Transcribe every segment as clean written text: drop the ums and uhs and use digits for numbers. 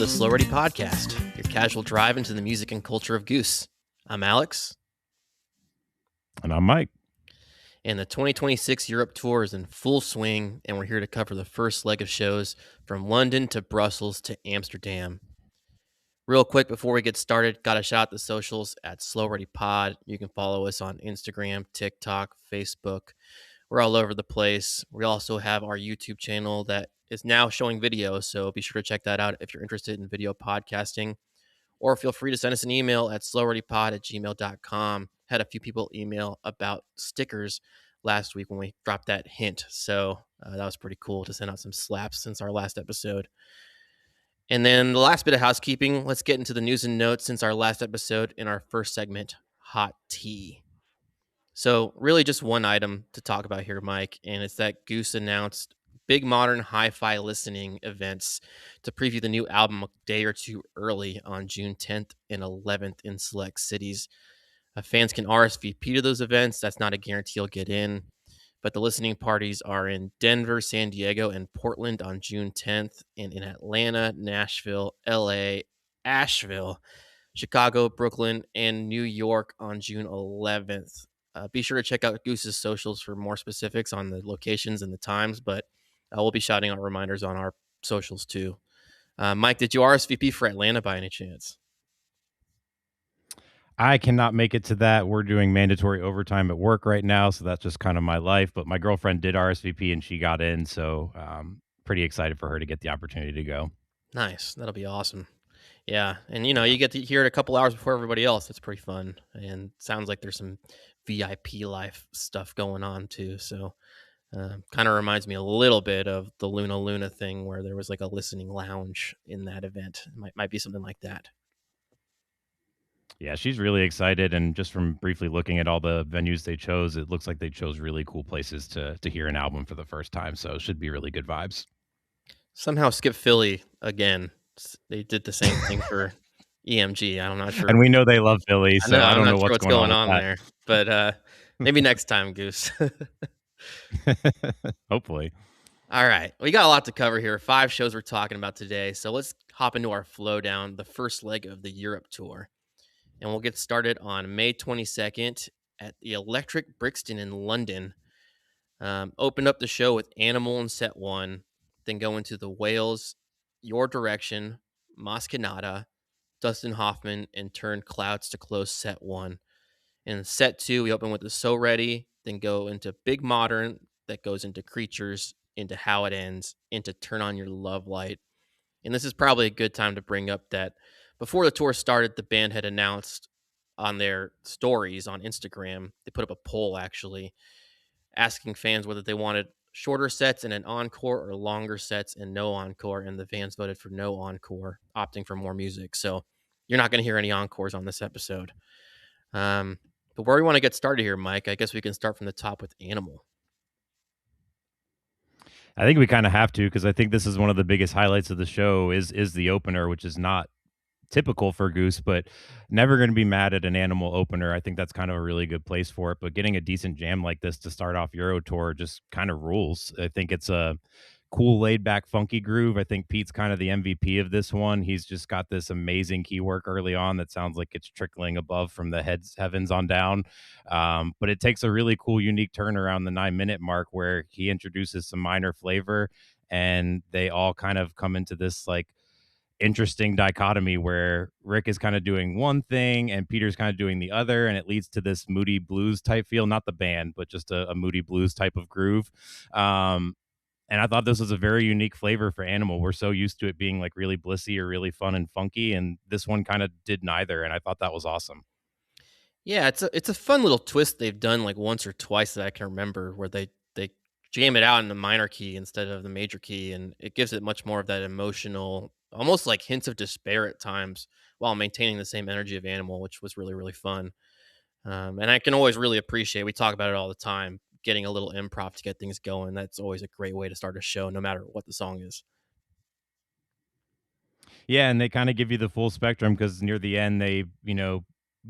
the Slow Ready Podcast, your casual drive into the music and culture of Goose. I'm Alex. And I'm Mike. And the 2026 Europe tour is in full swing, and we're here to cover the first leg of shows from London to Brussels to Amsterdam. Real quick before we get started, got to shout out the socials at Slow Ready Pod. You can follow us on Instagram, TikTok, Facebook. We're all over the place. We also have our YouTube channel that is now showing videos, so be sure to check that out if you're interested in video podcasting. Or feel free to send us an email at slowreadypod@gmail.com. Had a few people email about stickers last week when we dropped that hint. So that was pretty cool to send out some slaps since our last episode. And then the last bit of housekeeping, let's get into the news and notes since our last episode in our first segment, Hot Tea. So really just one item to talk about here, Mike, and it's that Goose announced big modern hi-fi listening events to preview the new album a day or two early on June 10th and 11th in select cities. Fans can RSVP to those events. That's not a guarantee you'll get in, but the listening parties are in Denver, San Diego, and Portland on June 10th, and in Atlanta, Nashville, LA, Asheville, Chicago, Brooklyn, and New York on June 11th. Be sure to check out Goose's socials for more specifics on the locations and the times, but we'll be shouting out reminders on our socials too. Mike, did you RSVP for Atlanta by any chance? I cannot make it to that. We're doing mandatory overtime at work right now, so that's just kind of my life. But my girlfriend did RSVP and she got in, so pretty excited for her to get the opportunity to go. Nice. That'll be awesome. Yeah, and you get to hear it a couple hours before everybody else. It's pretty fun, and sounds like there's some VIP life stuff going on too. So, kind of reminds me a little bit of the Luna thing, where there was like a listening lounge in that event. Might be something like that. Yeah, she's really excited, and just from briefly looking at all the venues they chose, it looks like they chose really cool places to hear an album for the first time. So it should be really good vibes. Somehow skip Philly again. They did the same thing for EMG. I'm not sure. And we know they love Philly, so I I'm don't not know sure what's going on with there, but maybe next time, Goose. that. Hopefully. All right. We got a lot to cover here. 5 shows we're talking about today. So let's hop into our flow down, the first leg of the Europe tour. And we'll get started on May 22nd at the Electric Brixton in London. Open up the show with Animal in set 1, then go into the Whales, Your Direction, Masquinada, Dustin Hoffman, and Turn Clouds to close set 1. In set 2, we open with the So Ready, then go into Big Modern, that goes into Creatures, into How It Ends, into Turn On Your Love Light. And this is probably a good time to bring up that before the tour started, the band had announced on their stories on Instagram, they put up a poll actually asking fans whether they wanted shorter sets and an encore or longer sets and no encore. And the fans voted for no encore, opting for more music. So you're not going to hear any encores on this episode. But where we want to get started here, Mike, I guess we can start from the top with Animal. I think we kind of have to, because I think this is one of the biggest highlights of the show is the opener, which is not typical for Goose, but never going to be mad at an Animal opener. I think that's kind of a really good place for it. But getting a decent jam like this to start off Euro Tour just kind of rules. I think it's a cool, laid back, funky groove. I think Pete's kind of the MVP of this one. He's just got this amazing key work early on that sounds like it's trickling above from the heavens on down. But it takes a really cool, unique turn around the 9-minute mark where he introduces some minor flavor and they all kind of come into this like interesting dichotomy where Rick is kind of doing one thing and Peter's kind of doing the other, and it leads to this moody blues type feel, not the band, but just a moody blues type of groove. And I thought this was a very unique flavor for Animal. We're so used to it being like really blissy or really fun and funky, and this one kind of did neither, and I thought that was awesome. Yeah, it's a fun little twist they've done like once or twice that I can remember, where they jam it out in the minor key instead of the major key, and it gives it much more of that emotional, almost like hints of despair at times, while maintaining the same energy of Animal, which was really, really fun. And I can always really appreciate, we talk about it all the time, getting a little improv to get things going. That's always a great way to start a show, no matter what the song is. Yeah, and they kind of give you the full spectrum because near the end they,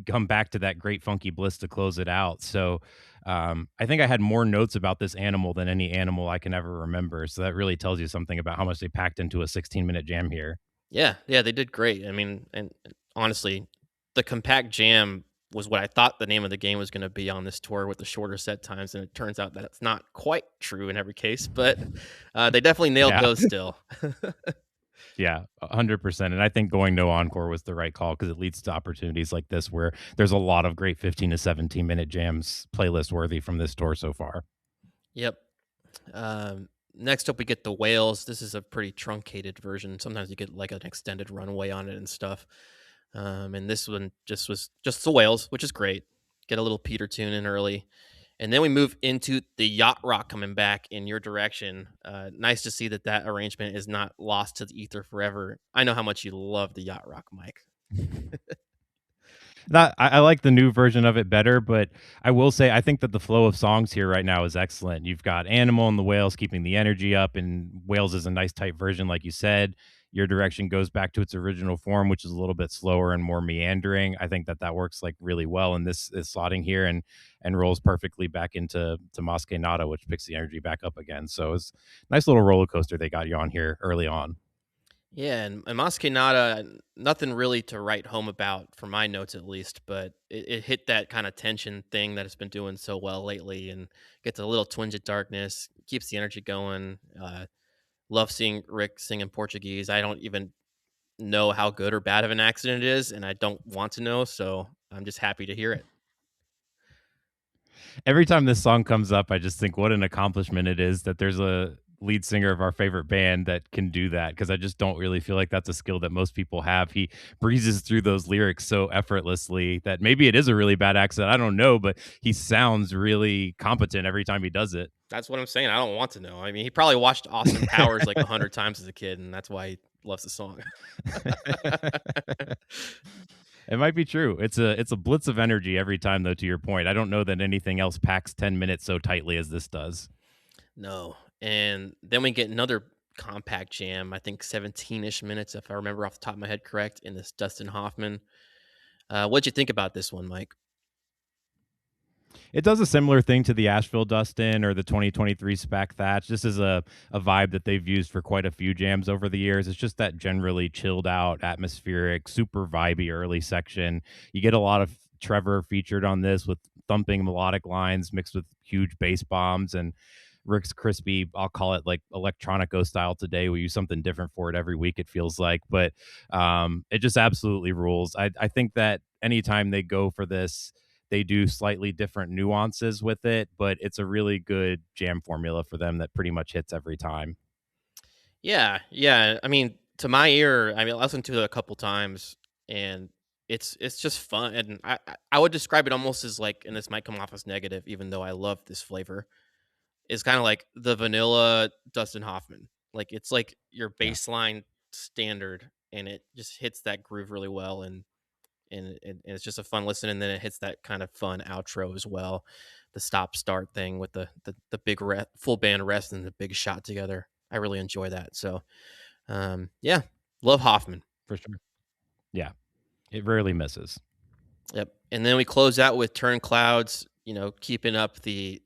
come back to that great funky bliss to close it out. So I think I had more notes about this Animal than any Animal I can ever remember. So that really tells you something about how much they packed into a 16-minute jam here. Yeah, yeah, they did great. I mean, and honestly, the compact jam was what I thought the name of the game was gonna be on this tour with the shorter set times, and it turns out that it's not quite true in every case, but, they definitely nailed Yeah. those still. Yeah, 100%, and I think going no encore was the right call because it leads to opportunities like this where there's a lot of great 15 to 17-minute jams playlist worthy from this tour so far. Yep. Next up, we get the whales. This is a pretty truncated version. Sometimes you get like an extended runway on it and stuff. And this one just was just the whales, which is great. Get a little Peter tune in early. And then we move into the yacht rock coming back in your direction. Nice to see that that arrangement is not lost to the ether forever. I know how much you love the yacht rock, Mike. That I like the new version of it better, but I will say I think that the flow of songs here right now is excellent. You've got Animal and the Whales keeping the energy up, and Whales is a nice tight version, like you said. Your direction goes back to its original form, which is a little bit slower and more meandering. I think that that works like really well, and this is slotting here and rolls perfectly back into Mas que Nada, which picks the energy back up again. So it's a nice little roller coaster they got you on here early on. Yeah, and Mas que Nada, nothing really to write home about for my notes at least, but it hit that kind of tension thing that it's been doing so well lately and gets a little twinge of darkness, keeps the energy going. Love seeing Rick sing in Portuguese. I don't even know how good or bad of an accident it is, and I don't want to know, so I'm just happy to hear it. Every time this song comes up, I just think what an accomplishment it is that there's a lead singer of our favorite band that can do that because I just don't really feel like that's a skill that most people have. He breezes through those lyrics so effortlessly that maybe it is a really bad accent. I don't know, but he sounds really competent every time he does it. That's what I'm saying. I don't want to know. I mean, he probably watched Austin Powers like 100 times as a kid, and that's why he loves the song. It might be true. It's a blitz of energy every time though, to your point. I don't know that anything else packs 10 minutes so tightly as this does. No. And then we get another compact jam, I think 17-ish minutes, if I remember off the top of my head correct, in this Dustin Hoffman. What'd you think about this one, Mike? It does a similar thing to the Asheville Dustin or the 2023 Spec Thatch. This is a vibe that they've used for quite a few jams over the years. It's just that generally chilled out, atmospheric, super vibey early section. You get a lot of Trevor featured on this with thumping melodic lines mixed with huge bass bombs and Rick's crispy, I'll call it like electronico style today. We use something different for it every week, it feels like. But it just absolutely rules. I think that anytime they go for this, they do slightly different nuances with it, but it's a really good jam formula for them that pretty much hits every time. Yeah, yeah. I mean, to my ear, I mean, I listened to it a couple times, and it's just fun. And I would describe it almost as like, and this might come off as negative, even though I love this flavor. Is kind of like the vanilla Dustin Hoffman. Like it's like your Yeah, baseline standard, and it just hits that groove really well, and it's just a fun listen. And then it hits that kind of fun outro as well, the stop start thing with the big full band rest and the big shot together. I really enjoy that. So yeah, love Hoffman. for sure. Yeah, it rarely misses. Yep. And then we close out with Turn Clouds, you know, keeping up the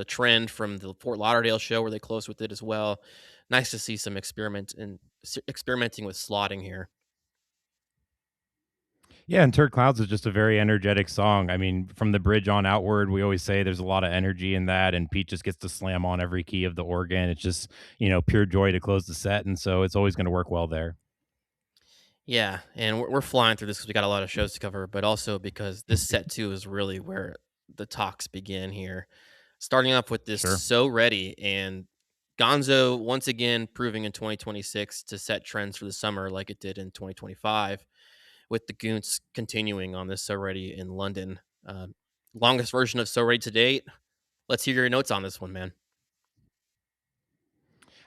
trend from the Fort Lauderdale show where they closed with it as well. Nice to see some experimenting with slotting here. Yeah, and Turd Clouds is just a very energetic song. I mean, from the bridge on outward, we always say there's a lot of energy in that, and Pete just gets to slam on every key of the organ. It's just, pure joy to close the set, and so it's always going to work well there. Yeah, and we're flying through this because we got a lot of shows to cover, but also because this set two is really where the talks begin here. Starting off with this Sure. So Ready, and Gonzo once again proving in 2026 to set trends for the summer like it did in 2025, with the Goons continuing on this So Ready in London. Longest version of So Ready to date. Let's hear your notes on this one, man.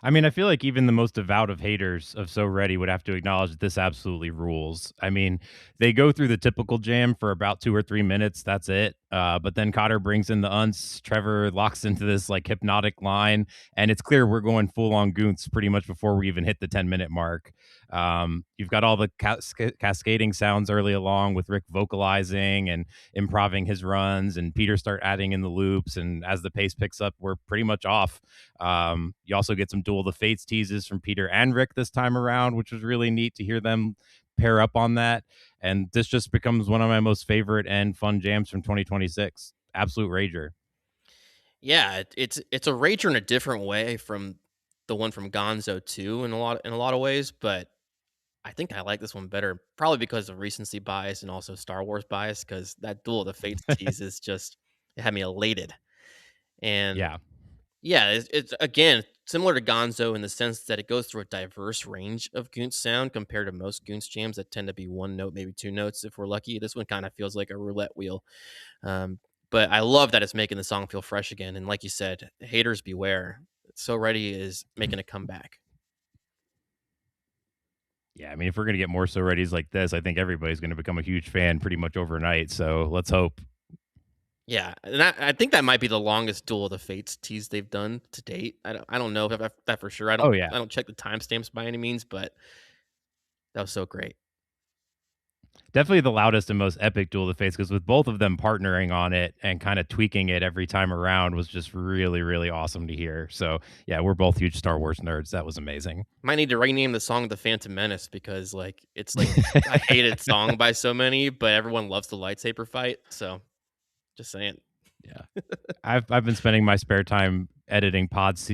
I mean, I feel like even the most devout of haters of So Ready would have to acknowledge that this absolutely rules. I mean, they go through the typical jam for about 2 or 3 minutes. That's it. But then Cotter brings in the unts. Trevor locks into this like hypnotic line, and it's clear we're going full on Goons pretty much before we even hit the 10-minute mark. You've got all the cascading sounds early along with Rick vocalizing and improving his runs, and Peter start adding in the loops. And as the pace picks up, we're pretty much off. You also get some Duel of the Fates teases from Peter and Rick this time around, which was really neat to hear them pair up on that. And this just becomes one of my most favorite and fun jams from 2026. Absolute rager. Yeah, it's a rager in a different way from the one from Gonzo too in a lot of ways, but I think I like this one better, probably because of recency bias and also Star Wars bias. Because that Duel of the Fates tease is just it had me elated. And Yeah. yeah, it's again similar to Gonzo in the sense that it goes through a diverse range of Goon's sound compared to most Goon's jams that tend to be one note, maybe two notes if we're lucky. This one kind of feels like a roulette wheel. Um, but I love that it's making the song feel fresh again. And like you said, haters beware. So Ready is making a comeback. Yeah, I mean, if we're gonna get more so readies like this, I think everybody's gonna become a huge fan pretty much overnight. So let's hope. Yeah, and I think that might be the longest Duel of the Fates tease they've done to date. I don't know if that for sure. Oh yeah, I don't check the timestamps by any means, but that was so great. definitely the loudest and most epic Duel of the Fates because with both of them partnering on it and kind of tweaking it every time around was just really, really awesome to hear. So yeah, we're both huge Star Wars nerds. That was amazing. Might need to rename the song "The Phantom Menace" because it's like a hated song by so many, but everyone loves the lightsaber fight. So just saying. Yeah, I've been spending my spare time editing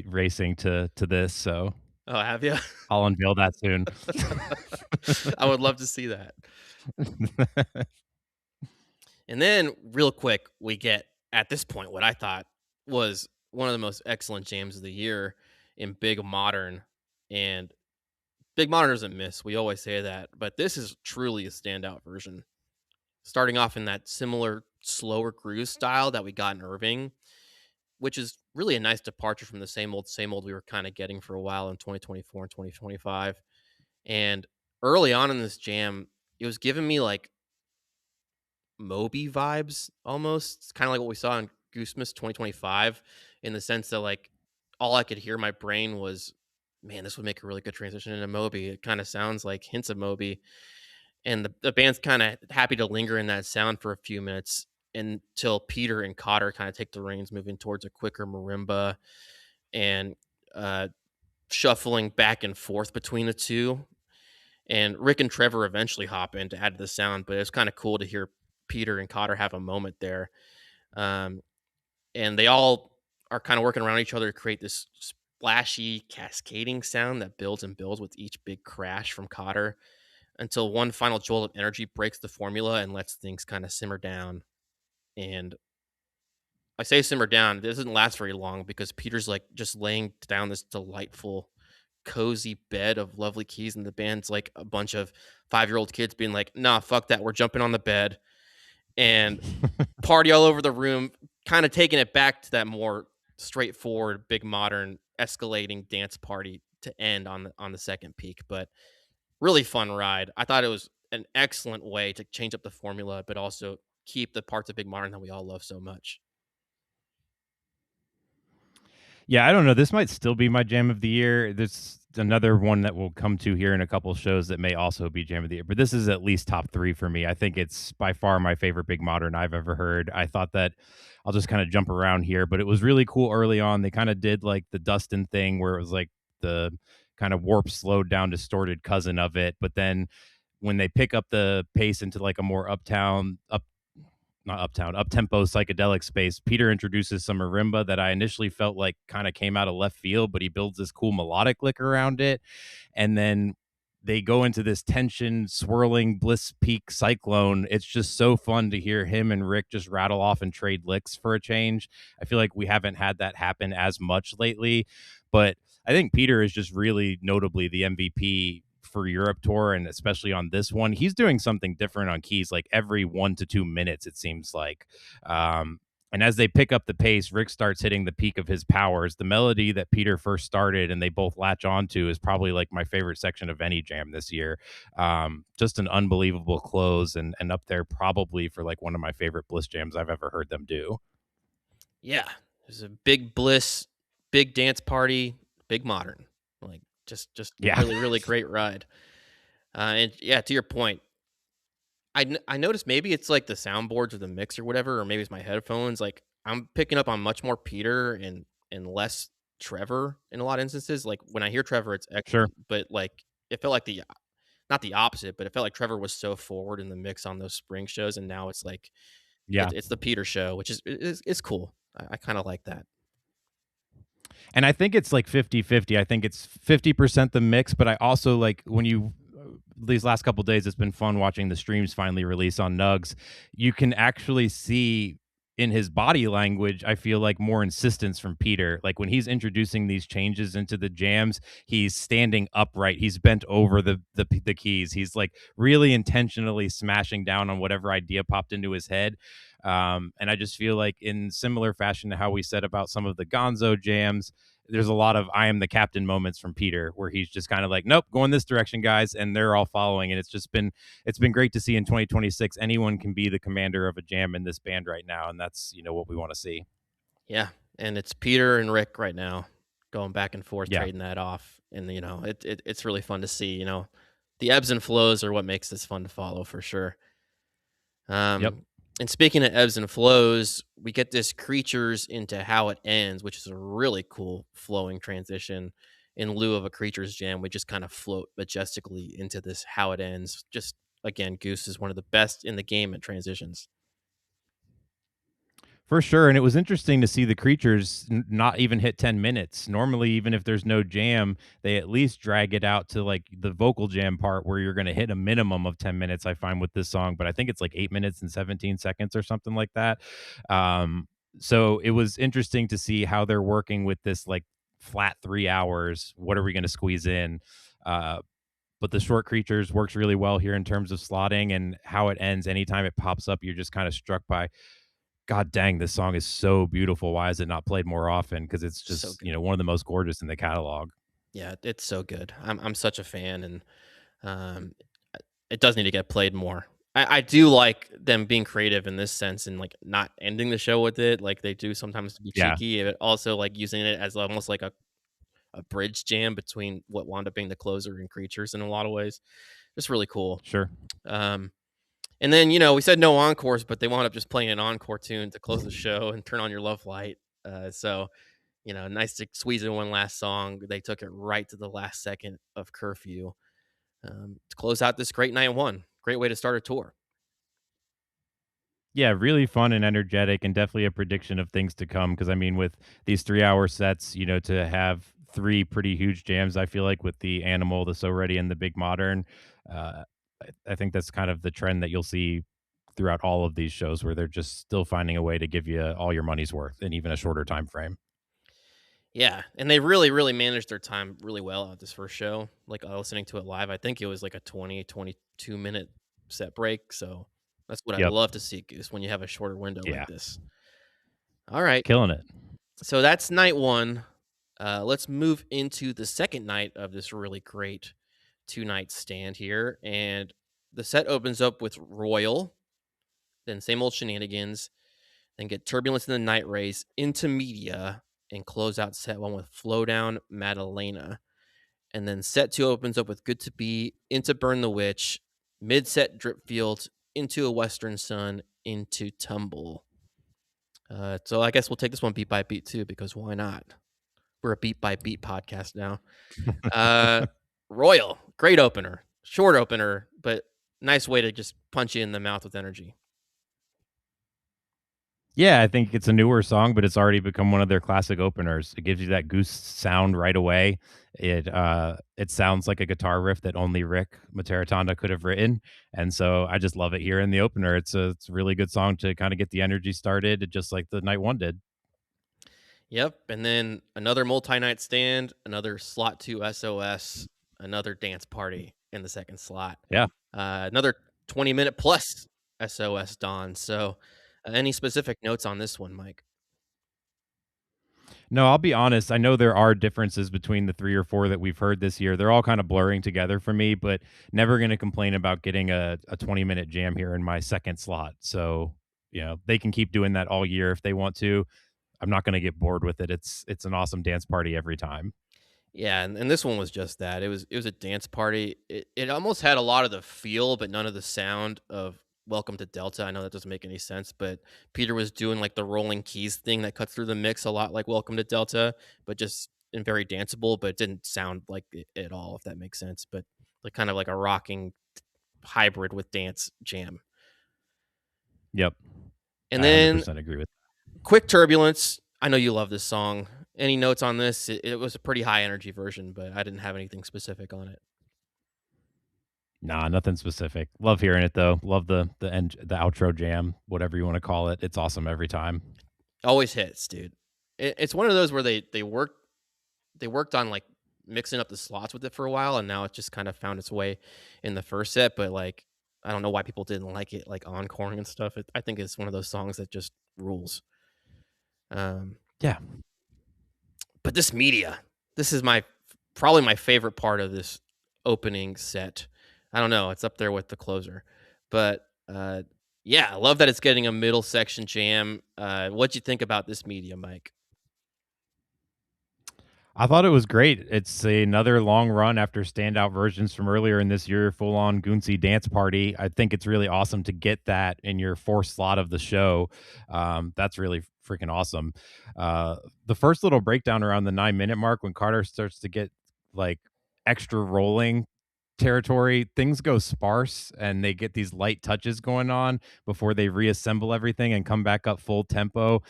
racing to this, so Oh, have you? I'll unveil that soon. I would love to see that. And then, real quick, we get at this point what I thought was one of the most excellent jams of the year in Big Modern. And Big Modern doesn't miss. We always say that, but this is truly a standout version. Starting off in that similar, slower groove style that we got in Irving, which is really a nice departure from the same old we were kind of getting for a while in 2024 and 2025. And early on in this jam, it was giving me like Moby vibes almost. It's kind of like what we saw in Goosemas 2025 in the sense that like all I could hear in my brain was, man, this would make a really good transition into Moby. It kind of sounds like hints of Moby. And the band's kind of happy to linger in that sound for a few minutes until Peter and Cotter kind of take the reins, moving towards a quicker marimba and uh, shuffling back and forth between the two. And Rick and Trevor eventually hop in to add to the sound, but it's kind of cool to hear Peter and Cotter have a moment there. Um, and they all are kind of working around each other to create this splashy, cascading sound that builds and builds with each big crash from Cotter until one final jolt of energy breaks the formula and lets things kind of simmer down. And I say simmer down, it doesn't last very long because Peter's like just laying down this delightful, cozy bed of lovely keys, and the band's like a bunch of 5-year-old kids being like, nah, fuck that. We're jumping on the bed and party all over the room, kind of taking it back to that more straightforward, big modern escalating dance party to end on the second peak. But really fun ride. I thought it was an excellent way to change up the formula, but also keep the parts of Big Modern that we all love so much. Yeah, I don't know. This might still be my jam of the year. There's another one that we'll come to here in a couple shows that may also be jam of the year, but this is at least top three for me. I think it's by far my favorite Big Modern I've ever heard. I thought that I'll just kind of jump around here, but it was really cool early on. They kind of did like the Dustin thing where it was like the kind of warp, slowed down, distorted cousin of it. But then when they pick up the pace into like a more not uptown, up tempo psychedelic space, Peter introduces some marimba that I initially felt like kind of came out of left field, but he builds this cool melodic lick around it. And then they go into this tension, swirling bliss peak cyclone. It's just so fun to hear him and Rick just rattle off and trade licks for a change. I feel like we haven't had that happen as much lately, but I think Peter is just really notably the MVP for Europe tour, and especially on this one. He's doing something different on keys like every 1 to 2 minutes, it seems like. And as they pick up the pace, Rick starts hitting the peak of his powers. The melody that Peter first started and they both latch onto is probably like my favorite section of any jam this year. Just an unbelievable close, and up there probably for like one of my favorite Bliss jams I've ever heard them do. Yeah, there's a big Bliss, big dance party, big modern. Like just Yeah, really really great ride. And yeah, to your point, I noticed maybe it's like the soundboards or the mix or whatever, or maybe it's my headphones. Like I'm picking up on much more Peter and less Trevor in a lot of instances. Like when I hear Trevor, it's sure. excellent, but like it felt like the not the opposite, but it felt like Trevor was so forward in the mix on those spring shows, and now it's like Yeah. it's the Peter show, which is cool. I kind of like that. And I think it's like 50-50. I think it's 50% the mix, but I also like when you these last couple days it's been fun watching the streams finally release on Nugs. You can actually see in his body language, I feel like more insistence from Peter. Like when he's introducing these changes into the jams, he's standing upright. He's bent over the keys. He's like really intentionally smashing down on whatever idea popped into his head. And I just feel like in similar fashion to how we said about some of the Gonzo jams, there's a lot of I am the captain moments from Peter where he's just kind of like, nope, going this direction, guys, and they're all following. And it's been great to see in 2026 anyone can be the commander of a jam in this band right now, and that's what we want to see. Yeah, and it's Peter and Rick right now going back and forth, Yeah. trading that off, and it's really fun to see. The ebbs and flows are what makes this fun to follow for sure. Yep. And speaking of ebbs and flows, we get this creatures into how it ends, which is a really cool flowing transition. In lieu of a creatures jam, we just kind of float majestically into this how it ends. Just again, Goose is one of the best in the game at transitions. For sure, and it was interesting to see the creatures not even hit 10 minutes. Normally, even if there's no jam, they at least drag it out to like the vocal jam part where you're going to hit a minimum of 10 minutes, I find with this song, but I think it's like 8 minutes and 17 seconds or something like that. Um, so it was interesting to see how they're working with this like flat 3 hours. What are we going to squeeze in? Uh, but the short creatures works really well here in terms of slotting and how it ends. Anytime it pops up, you're just kind of struck by, God dang, this song is so beautiful. Why is it not played more often? Because it's So just, good. one of the most gorgeous in the catalog. Yeah, it's so good. I'm such a fan, and um, it does need to get played more. I do like them being creative in this sense and like not ending the show with it, like they do sometimes to be Yeah, cheeky, but also like using it as almost like a bridge jam between what wound up being the closer and creatures in a lot of ways. Just really cool. sure. Um, and then we said no encores, but they wound up just playing an encore tune to close the show and turn on your love light. So nice to squeeze in one last song. They took it right to the last second of curfew to close out this great night one. Great way to start a tour. Yeah, really fun and energetic, and definitely a prediction of things to come. Because I mean, with these 3 hour sets, to have three pretty huge jams, I feel like with the Animal, the So Ready, and the Big Modern, uh, I think that's kind of the trend that you'll see throughout all of these shows, where they're just still finding a way to give you all your money's worth in even a shorter time frame. Yeah, and they really, really managed their time really well at this first show. Like listening to it live, I think it was like a 22 minute set break. So that's what I Yep. love to see, Goose, when you have a shorter window like Yeah. this. All right, Killing it. so that's night one. Let's move into the second night of this really great 2 night stand here, and the set opens up with Royal, then same old shenanigans, then get Turbulence in the Night Race into Media, and close out set one with Flow Down Madalena. And then set two opens up with Good to Be, into Burn the Witch, mid set Dripfield, into A Western Sun, into Tumble. So I guess we'll take this one beat by beat too, because why not? We're a beat by beat podcast now. Uh, Royal, great opener, short opener, but nice way to just punch you in the mouth with energy. Yeah, I think it's a newer song, but it's already become one of their classic openers. It gives you that Goose sound right away. It sounds like a guitar riff that only Rick Materatanda could have written, and so I just love it here in the opener. It's a really good song to kind of get the energy started, just like the night one did. Yep, and then another multi-night stand, another slot 2 SOS, another dance party in the second slot. Yeah, Another 20-minute plus SOS Dawn. So, Any specific notes on this one, Mike? No, I'll be honest. I know there are differences between the 3 or 4 that we've heard this year. They're all kind of blurring together for me, but never gonna complain about getting a 20-minute jam here in my second slot. So, they can keep doing that all year if they want to. I'm not gonna get bored with it. It's an awesome dance party every time. Yeah, and this one was just that. It was a dance party. It almost had a lot of the feel, but none of the sound of Welcome to Delta. I know that doesn't make any sense, but Peter was doing like the rolling keys thing that cuts through the mix a lot like Welcome to Delta, but just and very danceable, but it didn't sound like it at all, if that makes sense. But like kind of like a rocking hybrid with dance jam. Yep. And I then 100% agree with. Quick Turbulence. I know you love this song. Any notes on this? It was a pretty high energy version, but I didn't have anything specific on it. Nah, nothing specific. Love hearing it though. Love the end, the outro jam, whatever you wanna call it. It's awesome every time. Always hits, dude. It's one of those where they worked on like mixing up the slots with it for a while, and now it just kind of found its way in the first set. But like, I don't know why people didn't like it, like encoring and stuff. I think it's one of those songs that just rules. Um, Yeah. but this media, this is my probably my favorite part of this opening set. I don't know, it's up there with the closer, but yeah, I love that it's getting a middle section jam. What'd you think about this media, Mike? I thought it was great. It's another long run after standout versions from earlier in this year, full on Goonsey dance party. I think it's really awesome to get that in your fourth slot of the show. That's really freaking awesome. Uh, the first little breakdown around the 9-minute mark when Carter starts to get like extra rolling territory, things go sparse and they get these light touches going on before they reassemble everything and come back up full tempo.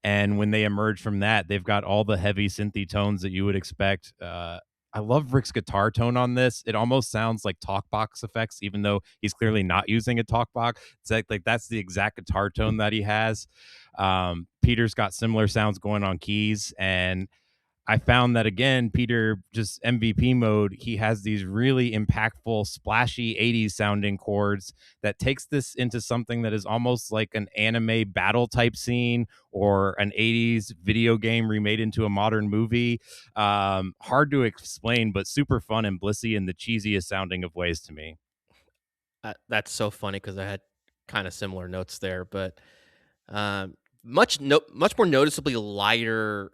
And when they emerge from that, they've got all the heavy synthy tones that you would expect. I love Rick's guitar tone on this. It almost sounds like talk box effects, even though he's clearly not using a talk box. It's like that's the exact guitar tone that he has. Peter's got similar sounds going on keys, and I found that again, Peter just MVP mode, he has these really impactful, splashy 80s sounding chords that takes this into something that is almost like an anime battle type scene or an 80s video game remade into a modern movie. Hard to explain, but super fun and blissy in the cheesiest sounding of ways to me. That's so funny because I had kind of similar notes there, but much more noticeably lighter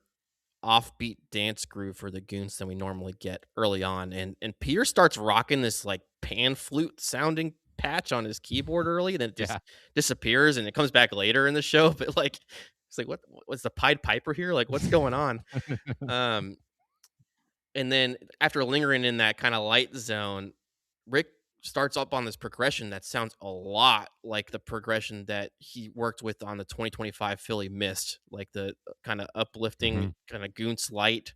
offbeat dance groove for the Goons than we normally get early on. And Pierce starts rocking this like pan flute sounding patch on his keyboard early, then it just Yeah. disappears and it comes back later in the show. But like it's like what's the Pied Piper here? Like what's going on? Um and then after lingering in that kind of light zone, Rick starts up on this progression that sounds a lot like the progression that he worked with on the 2025 Philly Mist, like the kind of uplifting, Mhm. kind of Goon's light.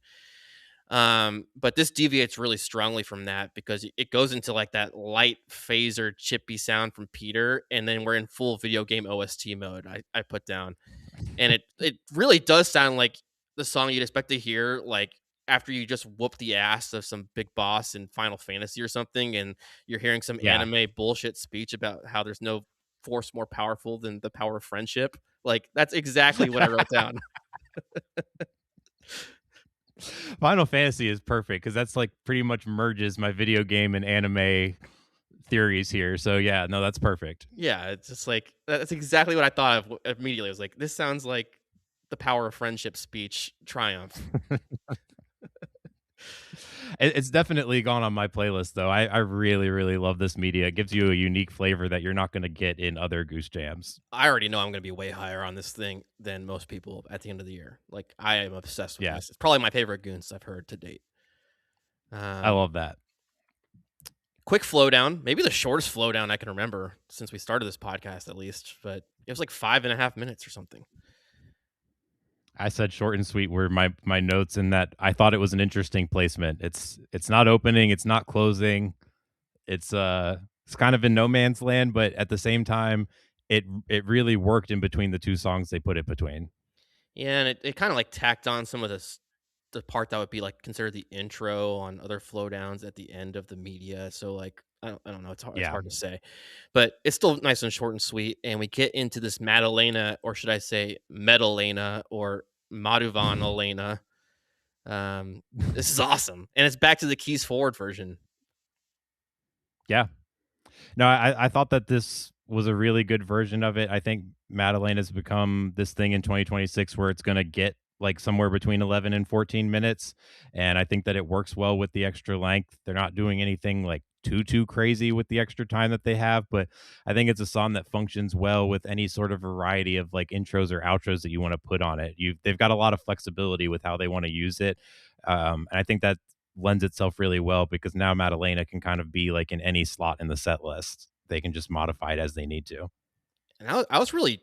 But this deviates really strongly from that because it goes into like that light phaser chippy sound from Peter, and then we're in full video game OST mode. I put down, and it really does sound like the song you'd expect to hear like after you just whoop the ass of some big boss in Final Fantasy or something, and you're hearing some Yeah. anime bullshit speech about how there's no force more powerful than the power of friendship. Like that's exactly what I wrote down. Final Fantasy is perfect because that's like pretty much merges my video game and anime theories here. So yeah, no, that's perfect. Yeah, it's just like that's exactly what I thought of immediately. I was like, this sounds like the power of friendship speech triumph. It's definitely gone on my playlist though. I really, really love this media. It gives you a unique flavor that you're not going to get in other Goose Jams. I already know I'm gonna be way higher on this thing than most people at the end of the year. Like I am obsessed with Yeah, this. It's probably my favorite Goons I've heard to date. I Um, love that. quick flow down, maybe the shortest flow down I can remember since we started this podcast, at least. But it was like 5.5 minutes or something. I said short and sweet were my notes in that I thought it was an interesting placement. It's not opening, it's not closing. It's kind of in no man's land, but at the same time, it really worked in between the two songs they put it between. Yeah, and it kind of like tacked on some of the part that would be like considered the intro on other flow downs at the end of the media. So like I don't know. It's Yeah. hard to say, but it's still nice and short and sweet. And we get into this Madalena, or should I say Metalena or Maduvan Elena. Um, this is awesome, and it's back to the keys forward version. Yeah. No, I thought that this was a really good version of it. I think Madeline has become this thing in 2026 where it's going to get like somewhere between 11 and 14 minutes. And I think that it works well with the extra length. They're not doing anything like too crazy with the extra time that they have, but I think it's a song that functions well with any sort of variety of like intros or outros that you want to put on it. They've got a lot of flexibility with how they want to use it. And I think that lends itself really well because now Madalena can kind of be like in any slot in the set list. They can just modify it as they need to. And I was really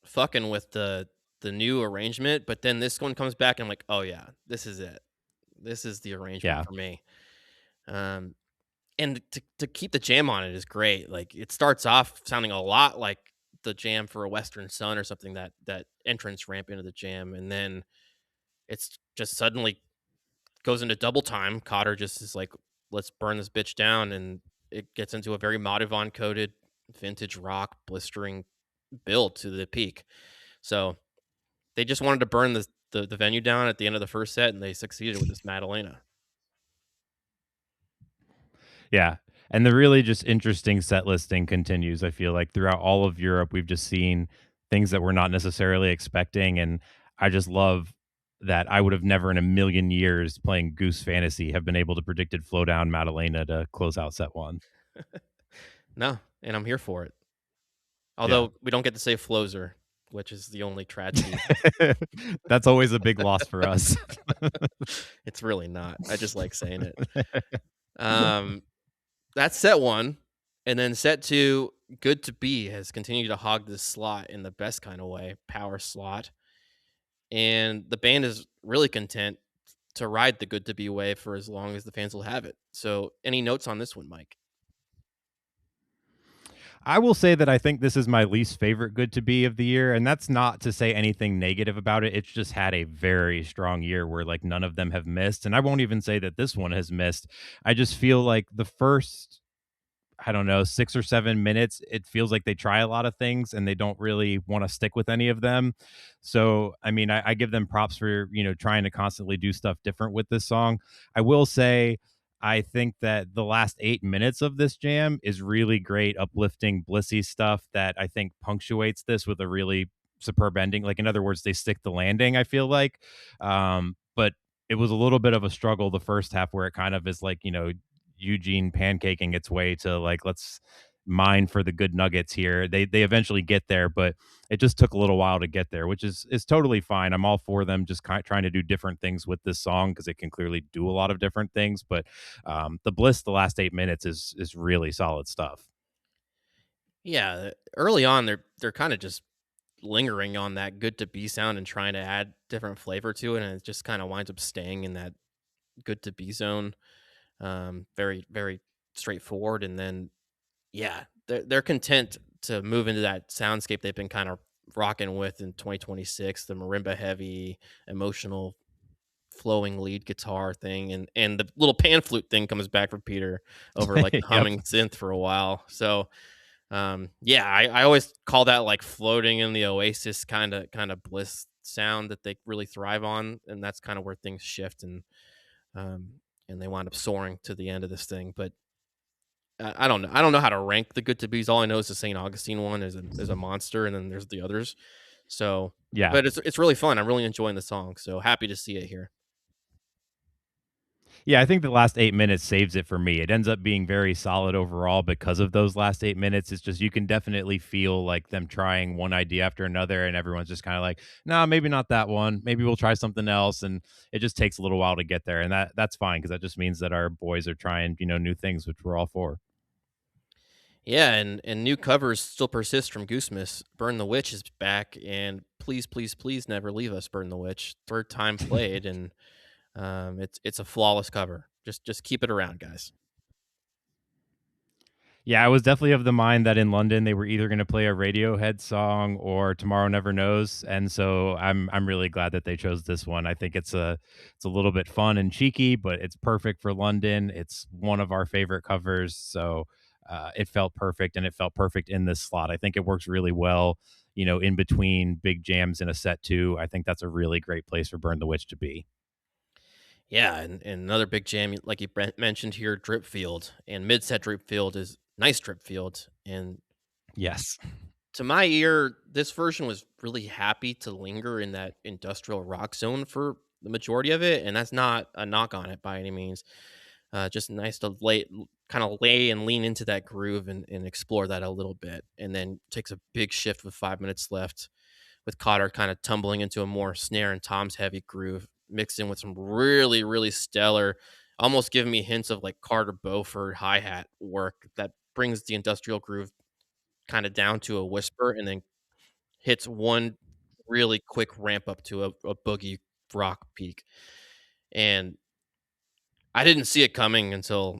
fucking with the new arrangement, but then this one comes back and I'm like, "Oh yeah, this is it. This is the arrangement Yeah. for me." Um, and to keep the jam on it is great. Like it starts off sounding a lot like the jam for a Western Sun or something, that entrance ramp into the jam, and then it's just suddenly goes into double time. Cotter just is like, "Let's burn this bitch down," and it gets into a very Modivon coded vintage rock blistering build to the peak. So they just wanted to burn the venue down at the end of the first set, and they succeeded with this Madalena. Yeah. And the really just interesting set listing continues. I feel like throughout all of Europe, we've just seen things that we're not necessarily expecting. And I just love that I would have never in a million years playing Goose Fantasy have been able to predicted flow down Madalena to close out set one. No, and I'm here for it. Yeah. Although we don't get to say Flozer, which is the only tragedy. That's always a big loss for us. It's really not. I just like saying it. Um, that's set one, and then set two, Good to Be has continued to hog this slot in the best kind of way, power slot, and the band is really content to ride the Good to Be wave for as long as the fans will have it. So, any notes on this one, Mike? I will say that I think this is my least favorite good to be of the year, and that's not to say anything negative about it. It's just had a very strong year where like none of them have missed, and I won't even say that this one has missed. I just feel like the first I don't know, 6 or 7 minutes, it feels like they try a lot of things and they don't really want to stick with any of them. So, I mean, I give them props for, trying to constantly do stuff different with this song. I will say, I think that the last 8 minutes of this jam is really great, uplifting, blissy stuff that I think punctuates this with a really superb ending. Like, in other words, they stick the landing, I feel like. But it was a little bit of a struggle the first half where it kind of is like, Eugene pancaking its way to like let's mine for the good nuggets here. They eventually get there, but it just took a little while to get there, which is totally fine. I'm all for them just trying to do different things with this song because it can clearly do a lot of different things. But the bliss, the last 8 minutes is really solid stuff. Yeah, early on, they're kind of just lingering on that Good to Be sound and trying to add different flavor to it, and it just kind of winds up staying in that Good to Be zone. Very, very straightforward, and then yeah, they're content to move into that soundscape they've been kind of rocking with in 2026, the marimba heavy, emotional, flowing lead guitar thing, and the little pan flute thing comes back for Peter over like the Yep. humming synth for a while. So yeah, I always call that like floating in the oasis kind of bliss sound that they really thrive on, and that's kind of where things shift um and they wind up soaring to the end of this thing. But I don't know. I don't know how to rank the good to be's. All I know is the St. Augustine one is a monster, and then there's the others. So, Yeah. but it's really fun. I'm really enjoying the song. So happy to see it here. Yeah, I think the last 8 minutes saves it for me. It ends up being very solid overall because of those last 8 minutes. It's just you can definitely feel like them trying one idea after another, and everyone's just kind of like, "No, maybe not that one. Maybe we'll try something else." And it just takes a little while to get there, and that's fine because that just means that our boys are trying, new things, which we're all for. Yeah, and new covers still persist from Goosemas. Burn the Witch is back, and please, please, please never leave us. Burn the Witch. Third time played, and it's a flawless cover. Just keep it around, guys. Yeah, I was definitely of the mind that in London they were either going to play a Radiohead song or Tomorrow Never Knows, and so I'm really glad that they chose this one. I think it's a little bit fun and cheeky, but it's perfect for London. It's one of our favorite covers, so it felt perfect, and it felt perfect in this slot. I think it works really well, in between big jams in a set too. I think that's a really great place for Burn the Witch to be. Yeah, and another big jam, like you mentioned here, Drip Field. And mid set Drip Field is nice Drip Field. And Yes. to my ear, this version was really happy to linger in that industrial rock zone for the majority of it. And that's not a knock on it by any means. Just nice to kind of lay and lean into that groove and explore that a little bit. And then takes a big shift with 5 minutes left, with Cotter kind of tumbling into a more snare and Tom's heavy groove, mixed in with some really, really stellar, almost giving me hints of like Carter Beauford hi hat work that brings the industrial groove kind of down to a whisper and then hits one really quick ramp up to a boogie rock peak. And I didn't see it coming until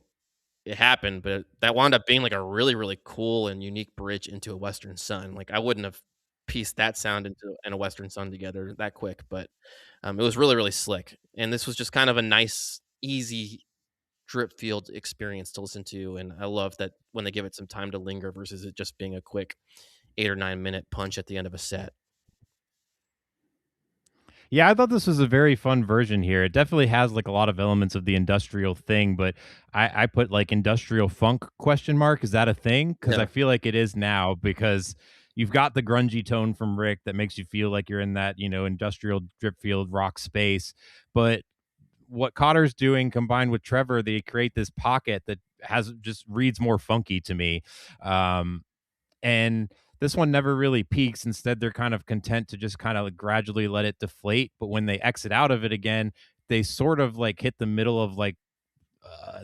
it happened, but that wound up being like a really, really cool and unique bridge into a Western Sun. Like I wouldn't have pieced that sound into and a Western Sun together that quick, but it was really, really slick. And this was just kind of a nice, easy drip field experience to listen to. And I love that when they give it some time to linger versus it just being a quick 8 or 9 minute punch at the end of a set. Yeah, I thought this was a very fun version here. It definitely has like a lot of elements of the industrial thing, but I put like industrial funk question mark. Is that a thing? Because I No. feel like it is now because you've got the grungy tone from Rick that makes you feel like you're in that, industrial drip field rock space. But what Cotter's doing combined with Trevor, they create this pocket that has just reads more funky to me. And this one never really peaks. Instead, they're kind of content to just kind of like gradually let it deflate. But when they exit out of it again, they sort of like hit the middle of like